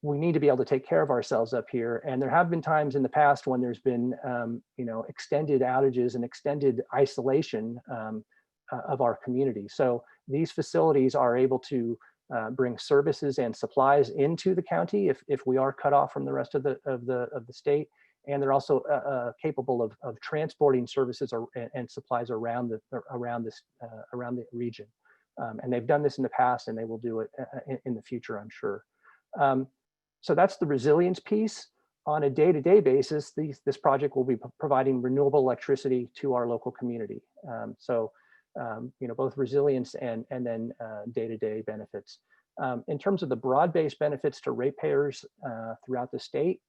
We need to be able to take care of ourselves up here, and there have been times in the past when there's been extended outages and extended isolation of our community. So these facilities are able to bring services and supplies into the county if we are cut off from the rest of the state, and they're also capable of transporting services and supplies around the region. And they've done this in the past, and they will do it in the future, I'm sure. So that's the resilience piece. On a day-to-day basis, this project will be providing renewable electricity to our local community. Both resilience and then day-to-day benefits. In terms of the broad-based benefits to ratepayers throughout the state,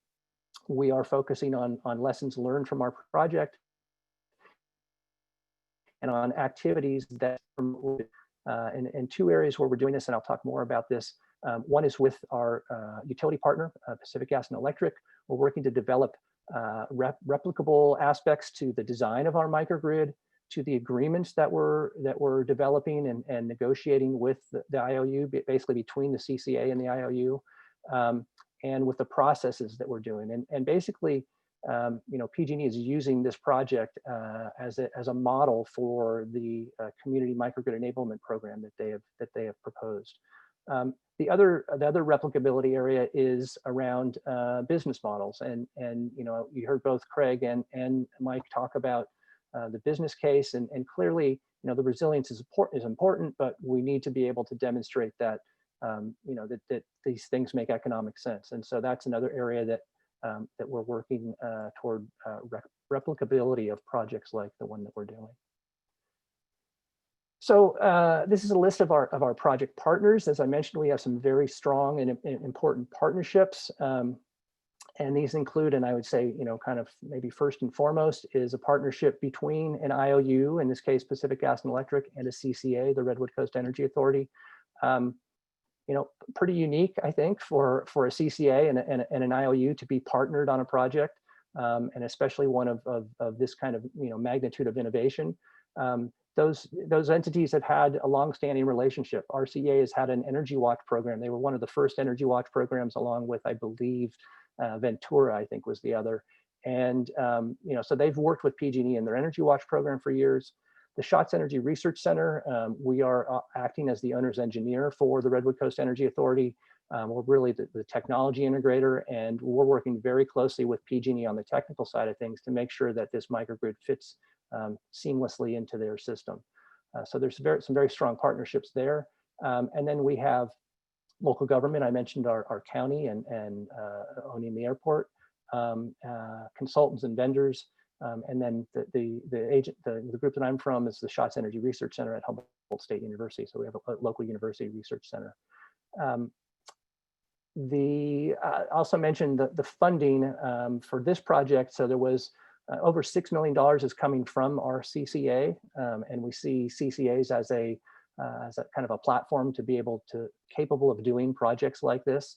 we are focusing on lessons learned from our project and on activities that in two areas where we're doing this, and I'll talk more about this. One is with our utility partner, Pacific Gas and Electric. We're working to develop replicable aspects to the design of our microgrid, to the agreements that we're developing and negotiating with the IOU, basically between the CCA and the IOU, and with the processes that we're doing. And basically, PG&E is using this project as a model for the community microgrid enablement program that they have proposed. The other replicability area is around business models, and you heard both Craig and Mike talk about the business case, and clearly, the resilience is important, but we need to be able to demonstrate that, that these things make economic sense. And so that's another area that we're working toward replicability of projects like the one that we're doing. So this is a list of our project partners. As I mentioned, we have some very strong and important partnerships. And these include, and I would say, kind of maybe first and foremost is a partnership between an IOU, in this case, Pacific Gas and Electric, and a CCA, the Redwood Coast Energy Authority. Pretty unique, I think, for a CCA and an IOU to be partnered on a project, and especially one of this kind of magnitude of innovation. Those entities have had a long-standing relationship. RCEA has had an Energy Watch program. They were one of the first Energy Watch programs, along with, I believe, Ventura, I think, was the other. And so they've worked with PG&E in their Energy Watch program for years. The Schatz Energy Research Center, we are acting as the owner's engineer for the Redwood Coast Energy Authority. We're really the technology integrator, and we're working very closely with PG&E on the technical side of things to make sure that this microgrid fits seamlessly into their system. So there's some very strong partnerships there. And then we have local government. I mentioned our county and owning the airport, consultants and vendors. And then the group that I'm from is the Schatz Energy Research Center at Humboldt State University. So we have a local university research center. I also mentioned the funding for this project. So there was over $6 million is coming from our CCA, and we see CCAs as a kind of a platform to be capable of doing projects like this.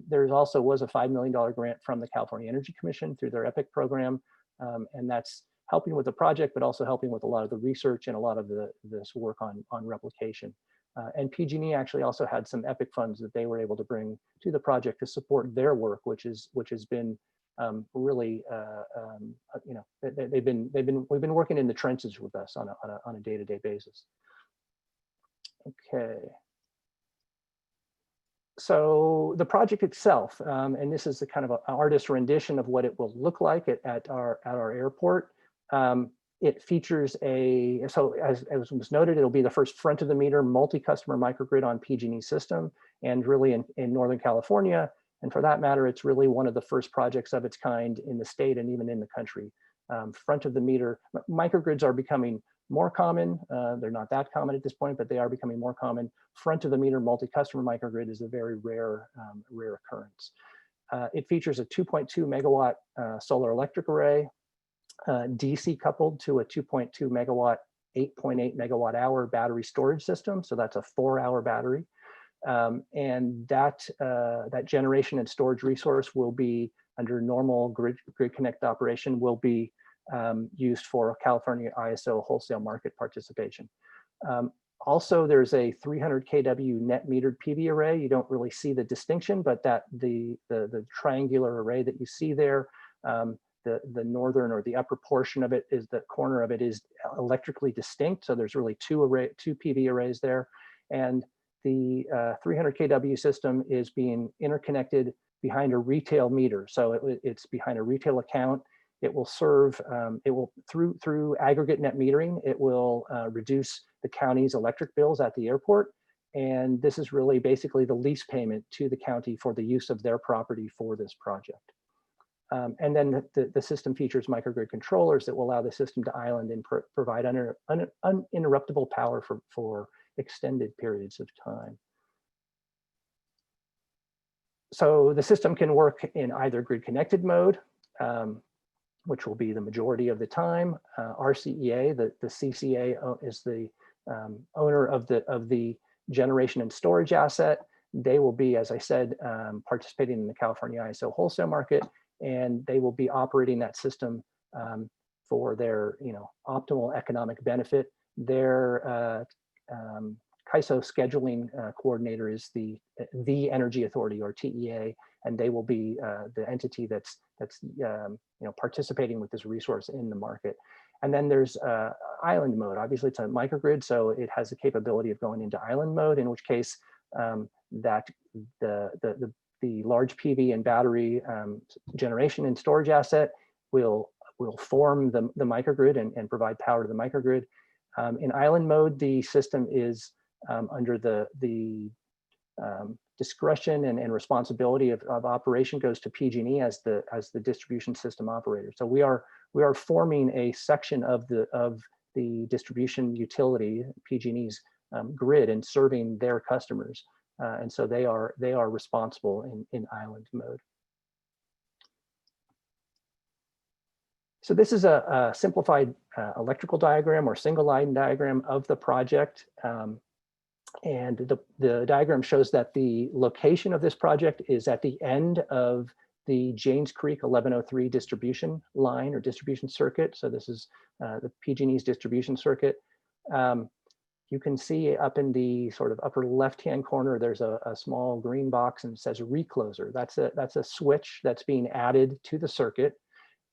There also was a $5 million grant from the California Energy Commission through their EPIC program, and that's helping with the project, but also helping with a lot of the research and a lot of this work on replication. And PG&E actually also had some EPIC funds that they were able to bring to the project to support their work, which has been really, we've been working in the trenches with us on a day-to-day basis. Okay. So the project itself, and this is a kind of an artist rendition of what it will look like at our airport. It features so as was noted, it'll be the first front of the meter multi-customer microgrid on PG&E system, and really in Northern California. And for that matter, it's really one of the first projects of its kind in the state and even in the country. Front of the meter microgrids are becoming more common. They're not that common at this point, but they are becoming more common. Front of the meter multi-customer microgrid is a very rare occurrence. It features a 2.2 megawatt solar electric array, DC coupled to a 2.2 megawatt, 8.8 megawatt hour battery storage system. So that's a 4-hour battery. And that generation and storage resource will be under normal grid connect operation, will be used for California ISO wholesale market participation. Also, there's a 300 kW net metered PV array. You don't really see the distinction, but that the triangular array that you see there, the northern or the upper portion of it is the corner of it is electrically distinct. So there's really two PV arrays there, and the 300 kW system is being interconnected behind a retail meter. So it's behind a retail account. It will serve, it will through aggregate net metering, it will reduce the county's electric bills at the airport. And this is really basically the lease payment to the county for the use of their property for this project. And then the system features microgrid controllers that will allow the system to island and provide uninterruptible power for extended periods of time. So the system can work in either grid connected mode, which will be the majority of the time. RCEA, the CCA is the owner of the generation and storage asset. They will be, as I said, participating in the California ISO wholesale market, and they will be operating that system for their optimal economic benefit. Their CAISO scheduling coordinator is the Energy Authority, or TEA, and they will be the entity that's participating with this resource in the market. And then there's island mode. Obviously, it's a microgrid, so it has the capability of going into island mode, in which case that the large PV and battery generation and storage asset will form the microgrid and provide power to the microgrid. In island mode, the system is under the discretion and responsibility of operation goes to PG&E as the distribution system operator. So we are forming a section of the distribution utility, PG&E's grid, and serving their customers. And so they are responsible in island mode. So this is a simplified electrical diagram or single line diagram of the project. And the diagram shows that the location of this project is at the end of the Janes Creek 1103 distribution line or distribution circuit. So this is the PG&E's distribution circuit. You can see up in the sort of upper left-hand corner, there's a small green box and it says recloser. That's a switch that's being added to the circuit.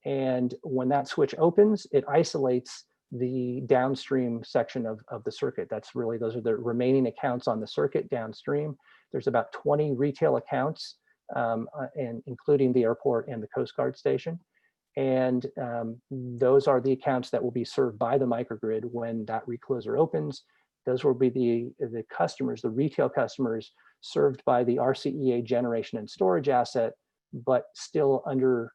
And when that switch opens, it isolates the downstream section of the circuit. That's really, those are the remaining accounts on the circuit downstream. There's about 20 retail accounts, and including the airport and the Coast Guard station. And those are the accounts that will be served by the microgrid when that recloser opens. Those will be the customers, the retail customers served by the RCEA generation and storage asset, but still under,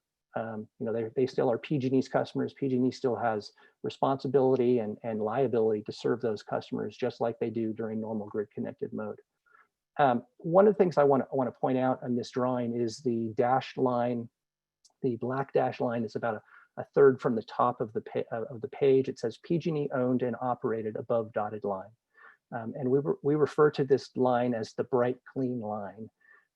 they still are PG&E's customers. PG&E still has responsibility and liability to serve those customers just like they do during normal grid connected mode. One of the things I want to point out on this drawing is the dashed line. The black dashed line is about a third from the top of the page. It says PG&E owned and operated above dotted line. And we refer to this line as the bright clean line.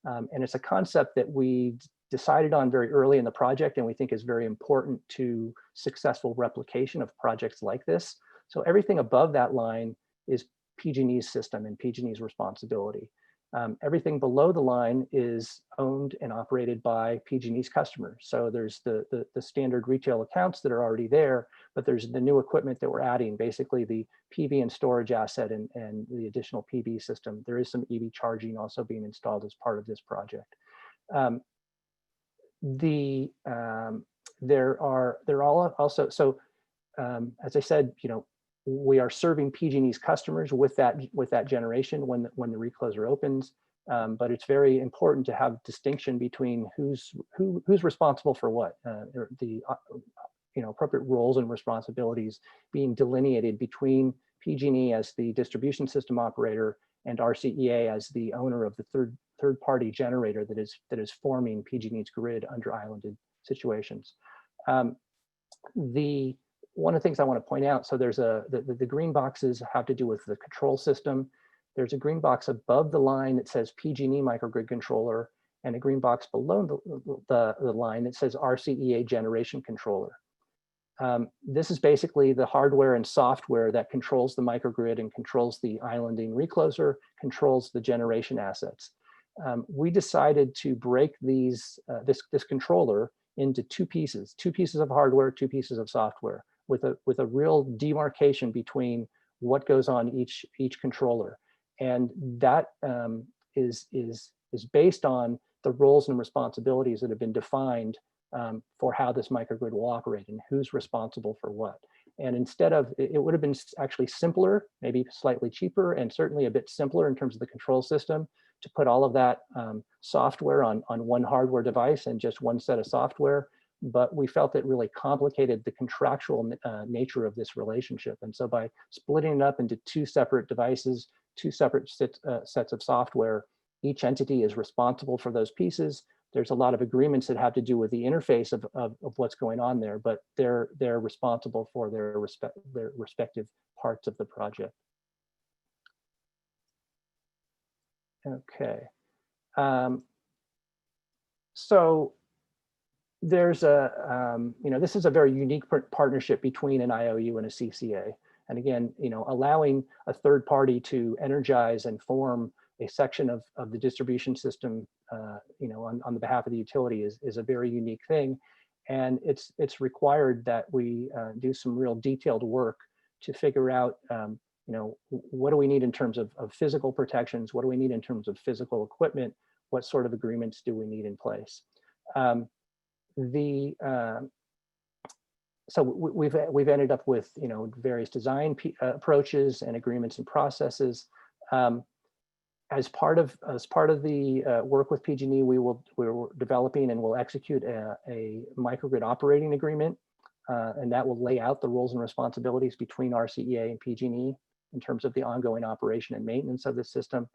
And it's a concept that we decided on very early in the project, and we think is very important to successful replication of projects like this. So everything above that line is PG&E's system and PG&E's responsibility. Everything below the line is owned and operated by PG&E's customers. So there's the standard retail accounts that are already there, but there's the new equipment that we're adding, basically the PV and storage asset and the additional PV system. There is some EV charging also being installed as part of this project. As I said, we are serving PG&E's customers with that generation when the recloser opens. But it's very important to have distinction between who's responsible for what. The appropriate roles and responsibilities being delineated between PG&E as the distribution system operator and RCEA as the owner of the third-party generator that is forming PG&E's grid under islanded situations. One of the things I want to point out, so there's the green boxes have to do with the control system. There's a green box above the line that says PG&E microgrid controller, and a green box below the line that says RCEA generation controller. This is basically the hardware and software that controls the microgrid and controls the islanding recloser, controls the generation assets. We decided to break this controller into two pieces of hardware, two pieces of software, with a real demarcation between what goes on each controller. And that is based on the roles and responsibilities that have been defined for how this microgrid will operate and who's responsible for what. And instead of, it would have been actually simpler, maybe slightly cheaper, and certainly a bit simpler in terms of the control system to put all of that software on one hardware device and just one set of software. But we felt it really complicated the contractual nature of this relationship. And so by splitting it up into two separate devices, two separate sets of software, each entity is responsible for those pieces. There's a lot of agreements that have to do with the interface of what's going on there, but they're responsible for their respective parts of the project. Okay. So there's this is a very unique partnership between an IOU and a CCA. And again, allowing a third party to energize and form a section of the distribution system, on the behalf of the utility is a very unique thing. And it's required that we do some real detailed work to figure out, what do we need in terms of physical protections? What do we need in terms of physical equipment? What sort of agreements do we need in place? So we've ended up with various design approaches and agreements and processes. As part of the work with PG&E, we're developing and will execute a microgrid operating agreement, and that will lay out the roles and responsibilities between RCEA and PG&E in terms of the ongoing operation and maintenance of the system.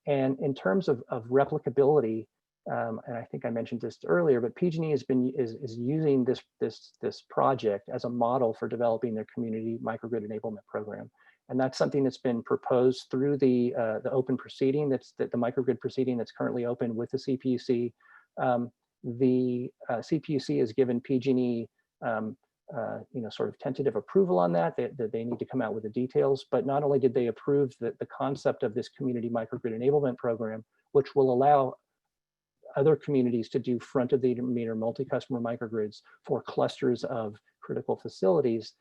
And in terms of replicability, and I think I mentioned this earlier, but PG&E is using this project as a model for developing their community microgrid enablement program. And that's something that's been proposed through the open proceeding, the microgrid proceeding that's currently open with the CPUC. The CPUC has given PG&E sort of tentative approval on that they need to come out with the details. But not only did they approve the concept of this community microgrid enablement program, which will allow other communities to do front of the meter multi-customer microgrids for clusters of critical facilities.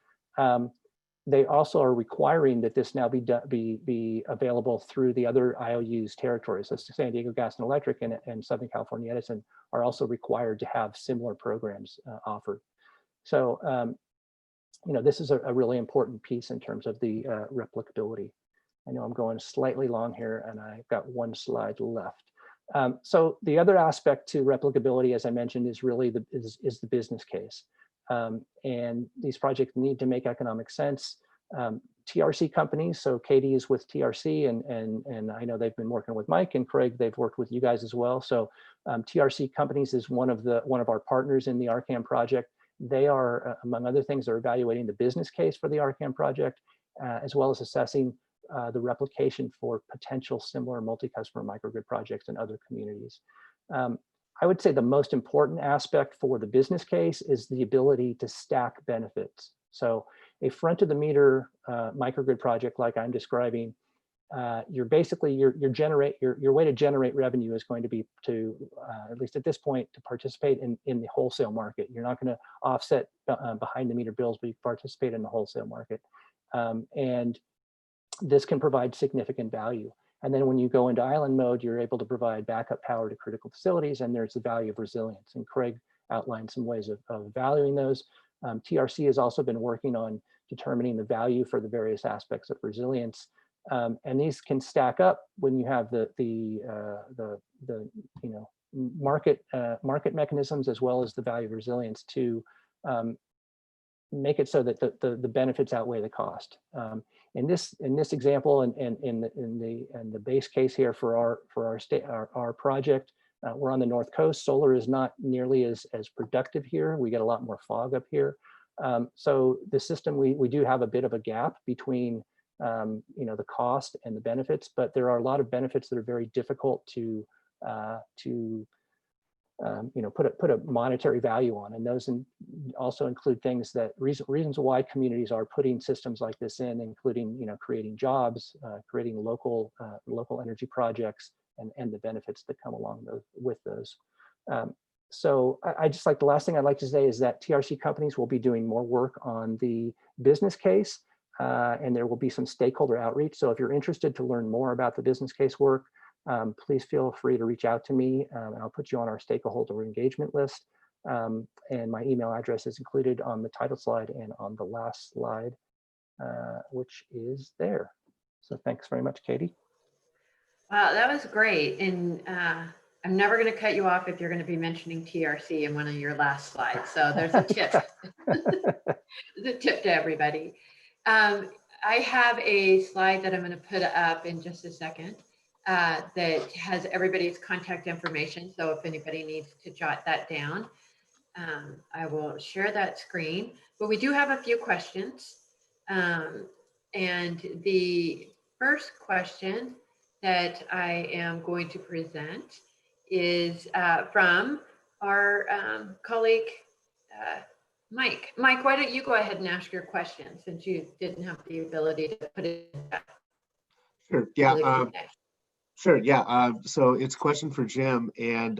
They also are requiring that this now be available through the other IOUs territories. So San Diego Gas and Electric and Southern California Edison are also required to have similar programs offered. So, this is a really important piece in terms of the replicability. I know I'm going slightly long here and I've got one slide left. So the other aspect to replicability, as I mentioned, is really the business case. And these projects need to make economic sense. TRC companies, so Katie is with TRC, and I know they've been working with Mike and Craig. They've worked with you guys as well. So TRC companies is one of our partners in the RCAM project. They are, among other things, are evaluating the business case for the RCAM project, as well as assessing the replication for potential similar multi-customer microgrid projects in other communities. I would say the most important aspect for the business case is the ability to stack benefits. So a front of the meter microgrid project like I'm describing you're basically your way to generate revenue is going to be to at least at this point to participate in the wholesale market. You're not going to offset behind the meter bills, but you participate in the wholesale market, and this can provide significant value. And then when you go into island mode, you're able to provide backup power to critical facilities, and there's the value of resilience. And Craig outlined some ways of valuing those. TRC has also been working on determining the value for the various aspects of resilience. And these can stack up when you have the market mechanisms as well as the value of resilience to make it so that the benefits outweigh the cost. In this example, and in the base case here for our project, we're on the North Coast. Solar is not nearly as productive here. We get a lot more fog up here. So the system, we do have a bit of a gap between the cost and the benefits, but there are a lot of benefits that are very difficult to put a monetary value on, and those also include things that reasons why communities are putting systems like this in, including creating jobs, creating local energy projects, and the benefits that come along with those. So I just like the last thing I'd like to say is that TRC companies will be doing more work on the business case, and there will be some stakeholder outreach. So if you're interested to learn more about the business case work, please feel free to reach out to me, and I'll put you on our stakeholder engagement list. And my email address is included on the title slide and on the last slide, which is there. So thanks very much, Katie. Wow, that was great. And I'm never going to cut you off if you're going to be mentioning TRC in one of your last slides. So there's a tip. There's a tip to everybody. I have a slide that I'm going to put up in just a second. That has everybody's contact information. So if anybody needs to jot that down, I will share that screen. But we do have a few questions. And the first question that I am going to present is from our colleague, Mike. Mike, why don't you go ahead and ask your question since you didn't have the ability to put it in. Sure, yeah. Sure, yeah. So it's a question for Jim. And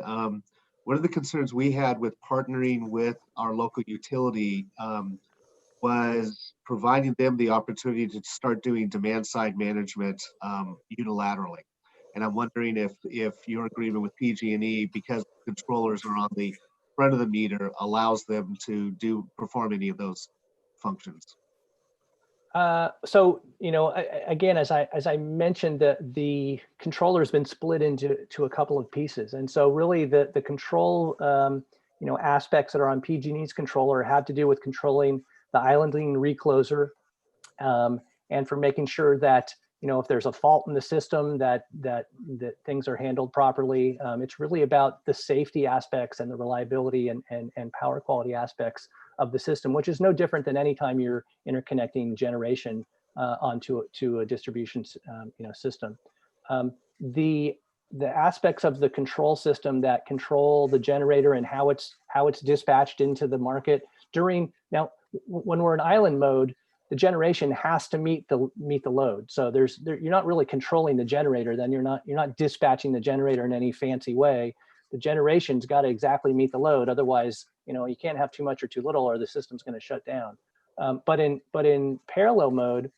one of the concerns we had with partnering with our local utility was providing them the opportunity to start doing demand side management unilaterally. And I'm wondering if your agreement with PG&E, because controllers are on the front of the meter, allows them to perform any of those functions. So, again, as I mentioned, the controller has been split into a couple of pieces. And so really the control, aspects that are on PG&E's controller have to do with controlling the islanding recloser, and for making sure that, if there's a fault in the system, that things are handled properly. It's really about the safety aspects and the reliability and power quality aspects of the system, which is no different than any time you're interconnecting generation onto a distribution system. The aspects of the control system that control the generator and how it's dispatched into the market now when we're in island mode, the generation has to meet the load. So you're not really controlling the generator. Then you're not dispatching the generator in any fancy way. The generation's got to exactly meet the load. Otherwise, you can't have too much or too little, or the system's going to shut down. But in parallel mode,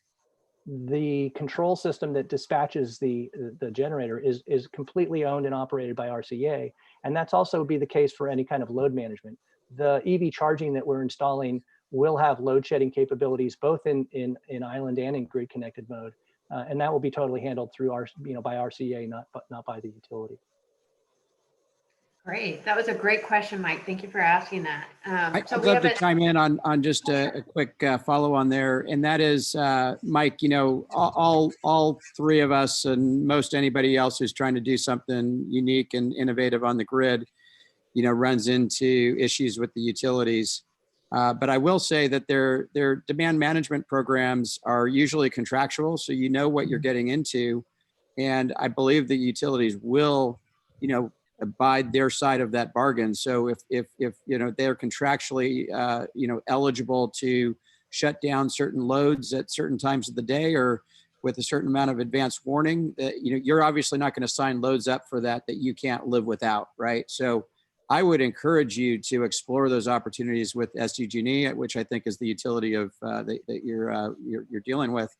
the control system that dispatches the generator is completely owned and operated by RCA, and that's also be the case for any kind of load management. The EV charging that we're installing will have load shedding capabilities both in island and in grid connected mode, and that will be totally handled through by RCA, not by the utility. Great. That was a great question, Mike. Thank you for asking that. I'd love to chime in on just a quick follow on there. And that is, Mike, all three of us and most anybody else who's trying to do something unique and innovative on the grid, runs into issues with the utilities. But I will say that their demand management programs are usually contractual. So what you're getting into. And I believe the utilities will, abide their side of that bargain. So if they're contractually eligible to shut down certain loads at certain times of the day, or with a certain amount of advanced warning, that, you know, you're obviously not going to sign loads up for that you can't live without, right? So I would encourage you to explore those opportunities with SDG&E, which I think is the utility of that you're dealing with.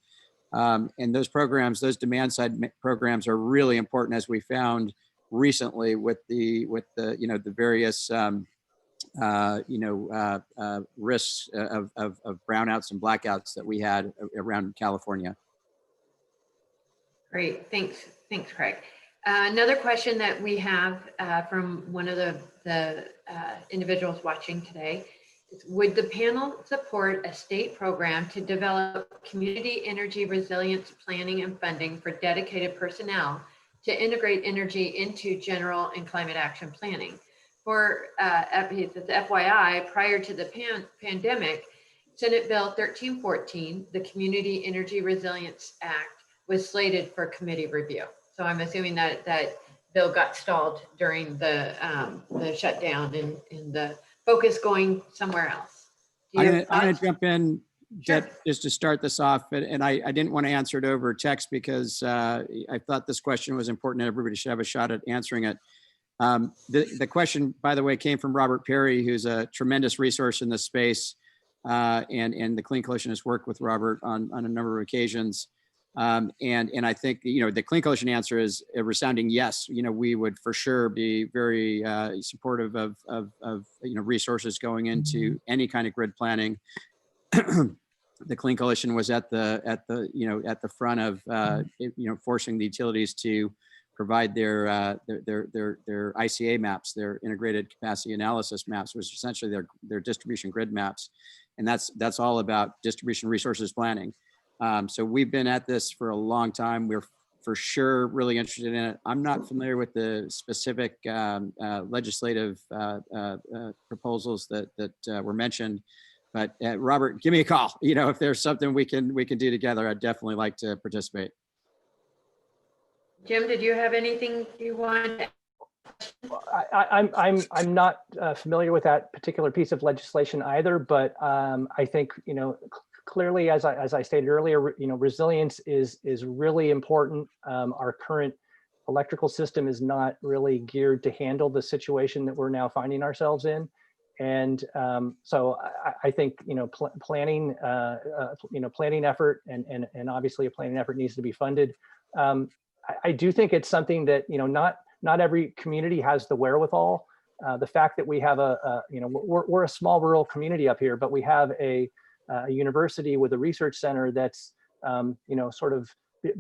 And those programs, those demand side programs, are really important, as we found recently with the you know, the various risks of brownouts and blackouts that we had around California. Great, thanks, Craig. Another question that we have from one of the individuals watching today is, would the panel support a state program to develop community energy resilience planning and funding for dedicated personnel to integrate energy into general and climate action planning? For FYI, prior to the pandemic, Senate Bill 1314, the Community Energy Resilience Act, was slated for committee review. So I'm assuming that bill got stalled during the shutdown and the focus going somewhere else. I'm gonna jump in, Sure. just to start this off, and I didn't want to answer it over text because I thought this question was important and everybody should have a shot at answering it. The question, by the way, came from Robert Perry, who's a tremendous resource in this space, and the Clean Coalition has worked with Robert on a number of occasions. And I think, you know, the Clean Coalition answer is a resounding yes. You know, we would for sure be very supportive of you know, resources going into any kind of grid planning. The Clean Coalition was at the front of you know, forcing the utilities to provide their ICA maps, their integrated capacity analysis maps, which is essentially their distribution grid maps, and that's all about distribution resources planning. So we've been at this for a long time. We're for sure really interested in it. I'm not familiar with the specific legislative proposals that were mentioned, but Robert, give me a call. You know, if there's something we can do together, I'd definitely like to participate. Jim, did you have anything you wanted? I'm not familiar with that particular piece of legislation either, but I think, you know, clearly, as I stated earlier, you know, resilience is really important. Our current electrical system is not really geared to handle the situation that we're now finding ourselves in, and so I think, you know, planning effort and obviously a planning effort needs to be funded. I do think it's something that, you know, not every community has the wherewithal. The fact that we have you know, we're a small rural community up here, but we have a university with a research center that's, you know, sort of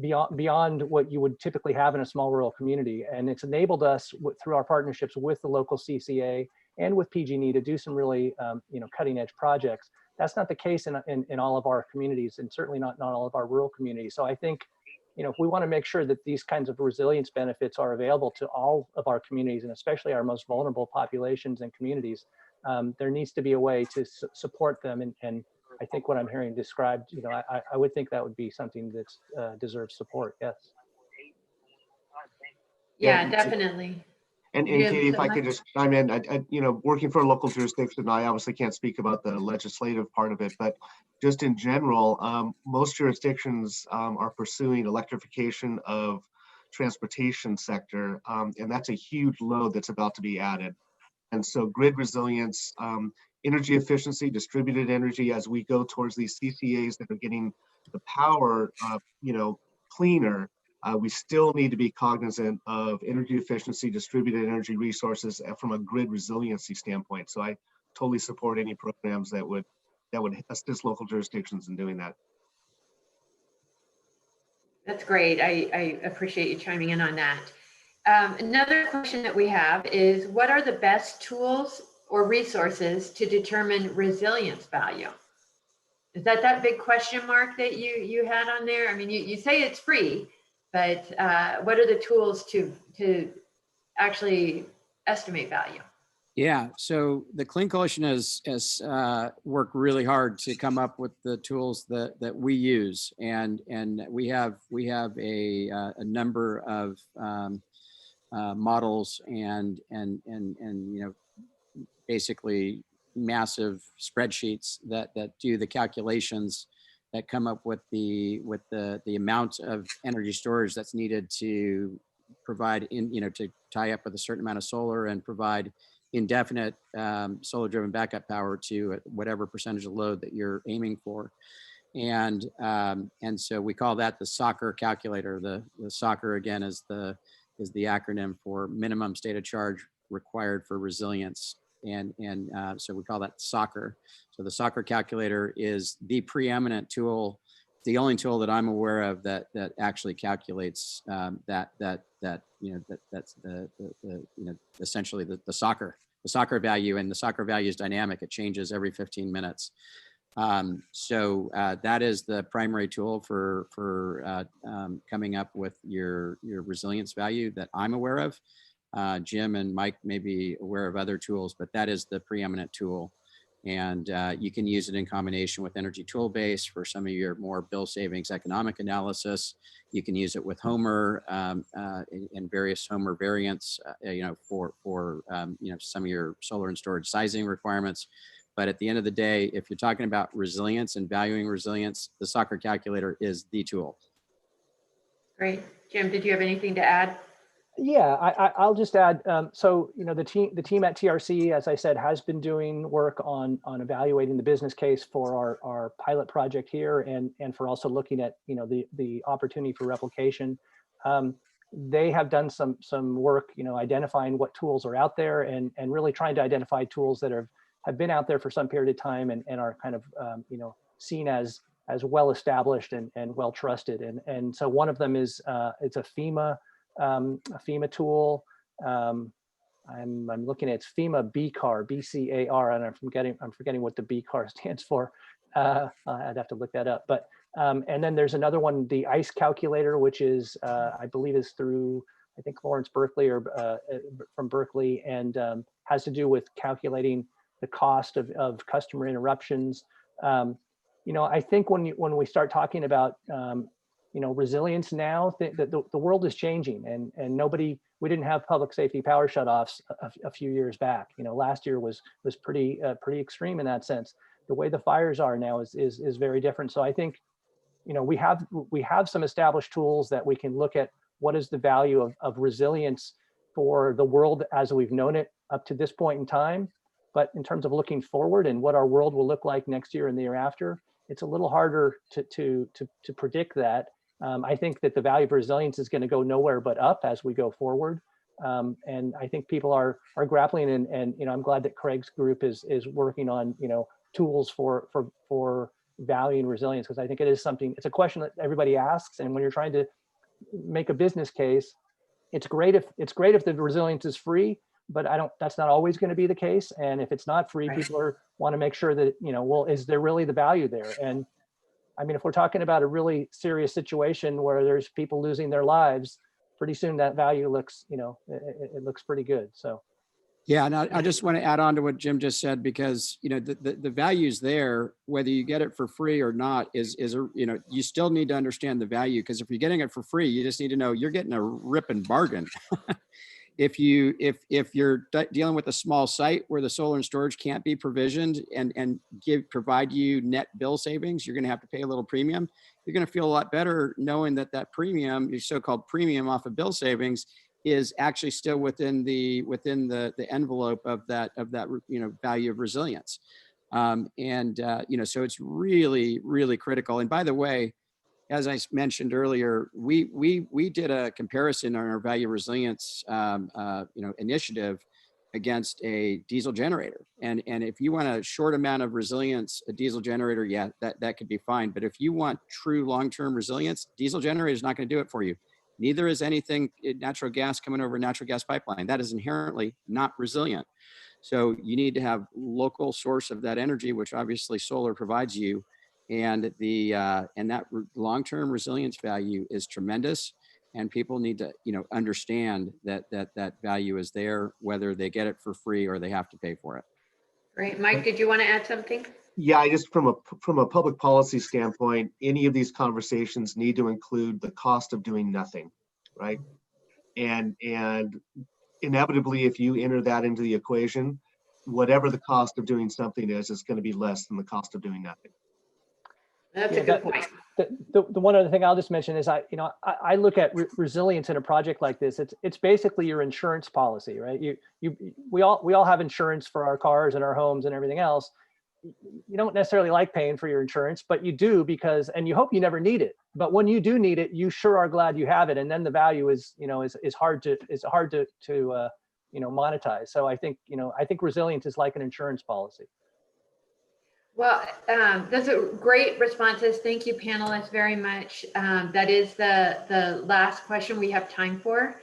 beyond what you would typically have in a small rural community. And it's enabled us through our partnerships with the local CCA and with PG&E to do some really, you know, cutting edge projects. That's not the case in all of our communities, and certainly not all of our rural communities. So I think, you know, if we want to make sure that these kinds of resilience benefits are available to all of our communities, and especially our most vulnerable populations and communities, there needs to be a way to support them. And I think what I'm hearing described, you know, I would think that would be something that deserves support. Yes. Yeah, definitely. And Katie, if I could just chime in, you know, working for a local jurisdiction, I obviously can't speak about the legislative part of it, but just in general, most jurisdictions are pursuing electrification of transportation sector, and that's a huge load that's about to be added. And so grid resilience, energy efficiency, distributed energy, as we go towards these CCAs that are getting the power, you know, cleaner, we still need to be cognizant of energy efficiency, distributed energy resources from a grid resiliency standpoint. So I totally support any programs that would assist local jurisdictions in doing that. That's great. I appreciate you chiming in on that. Another question that we have is, what are the best tools or resources to determine resilience value? Is that big question mark that you had on there? I mean, you say it's free, but what are the tools to actually estimate value? Yeah, so the Clean Coalition has worked really hard to come up with the tools that we use, and we have a number of models and you know, basically massive spreadsheets that do the calculations that come up with the amount of energy storage that's needed to provide to tie up with a certain amount of solar and provide indefinite solar driven backup power to whatever percentage of load that you're aiming for. And so we call that the soccer calculator. The soccer again is the acronym for minimum state of charge required for resilience. And so we call that soccer. So the soccer calculator is the preeminent tool, the only tool that I'm aware of that actually calculates that's essentially the soccer value, and the soccer value is dynamic. It changes every 15 minutes. So that is the primary tool for coming up with your resilience value that I'm aware of. Jim and Mike may be aware of other tools, but that is the preeminent tool. And you can use it in combination with Energy Toolbase for some of your more bill savings economic analysis. You can use it with Homer and various Homer variants, for some of your solar and storage sizing requirements. But at the end of the day, if you're talking about resilience and valuing resilience, the soccer calculator is the tool. Great. Jim, did you have anything to add? Yeah, I'll just add. So the team at TRC, as I said, has been doing work on evaluating the business case for our pilot project here, and for also looking at the opportunity for replication. They have done some work, identifying what tools are out there, and really trying to identify tools that have been out there for some period of time and are kind of seen as well established and well trusted. And so one of them is it's a FEMA tool. I'm looking at it's FEMA BCAR, BCAR, and I'm forgetting what the BCAR stands for. I'd have to look that up. But and then there's another one, the ICE calculator, which is I believe is through I think Lawrence Berkeley or from Berkeley, and has to do with calculating the cost of customer interruptions. I think when we start talking about resilience now, the world is changing, and we didn't have public safety power shutoffs a few years back. Last year was pretty extreme in that sense. The way the fires are now is very different. So I think, we have some established tools that we can look at what is the value of resilience for the world as we've known it up to this point in time. But in terms of looking forward and what our world will look like next year and the year after, it's a little harder to predict that. I think that the value of resilience is going to go nowhere but up as we go forward. And I think people are grappling, and I'm glad that Craig's group is working on tools for valuing resilience, because I think it's a question that everybody asks. And when you're trying to make a business case, it's great if the resilience is free, but that's not always going to be the case. And if it's not free, Right. people want to make sure that, well, is there really the value there? And I mean, if we're talking about a really serious situation where there's people losing their lives, pretty soon that value looks, it looks pretty good. So. Yeah, and I just want to add on to what Jim just said, because the value's there, whether you get it for free or not, is you still need to understand the value, because if you're getting it for free, you just need to know you're getting a ripping bargain. If you're dealing with a small site where the solar and storage can't be provisioned and provide you net bill savings, you're going to have to pay a little premium. You're going to feel a lot better knowing that premium, your so-called premium off of bill savings, is actually still within the envelope of that value of resilience. So it's really, really critical. And by the way, as I mentioned earlier, we did a comparison on our value resilience initiative against a diesel generator. And if you want a short amount of resilience, a diesel generator, yeah, that could be fine. But if you want true long-term resilience, diesel generator is not going to do it for you. Neither is anything natural gas coming over a natural gas pipeline. That is inherently not resilient. So you need to have local source of that energy, which obviously solar provides you. And that long-term resilience value is tremendous, and people need to understand that value is there, whether they get it for free or they have to pay for it. Great. Mike, did you want to add something? Yeah, I just from a public policy standpoint, any of these conversations need to include the cost of doing nothing, right? And inevitably, if you enter that into the equation, whatever the cost of doing something is going to be less than the cost of doing nothing. That's Yeah, a good point. The one other thing I'll just mention is I look at resilience in a project like this. It's basically your insurance policy, right? We all have insurance for our cars and our homes and everything else. You don't necessarily like paying for your insurance, but you do because, and you hope you never need it. But when you do need it, you sure are glad you have it, and then the value is hard to monetize. So I think resilience is like an insurance policy. Well, those are great responses. Thank you, panelists, very much. That is the last question we have time for.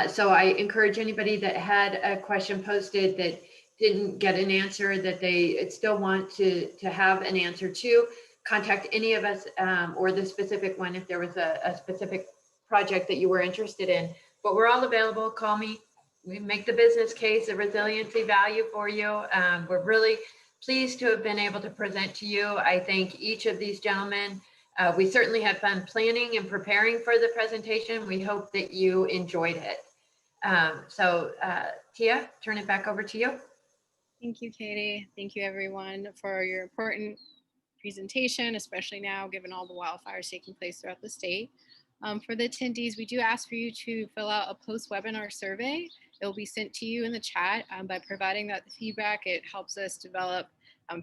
So I encourage anybody that had a question posted that didn't get an answer, that they still want to have an answer to, contact any of us or the specific one if there was a specific project that you were interested in. But we're all available. Call me. We make the business case, the resiliency value for you. We're really pleased to have been able to present to you. I think each of these gentlemen, we certainly had fun planning and preparing for the presentation. We hope that you enjoyed it. Tia, turn it back over to you. Thank you, Katie. Thank you, everyone, for your important presentation, especially now, given all the wildfires taking place throughout the state. For the attendees, we do ask for you to fill out a post-webinar survey. It will be sent to you in the chat. By providing that feedback, it helps us develop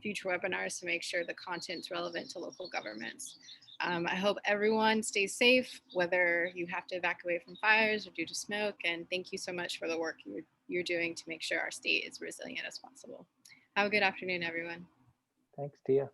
future webinars to make sure the content's relevant to local governments. I hope everyone stays safe, whether you have to evacuate from fires or due to smoke, and thank you so much for the work you're doing to make sure our state is resilient as possible. Have a good afternoon, everyone. Thanks, Tia.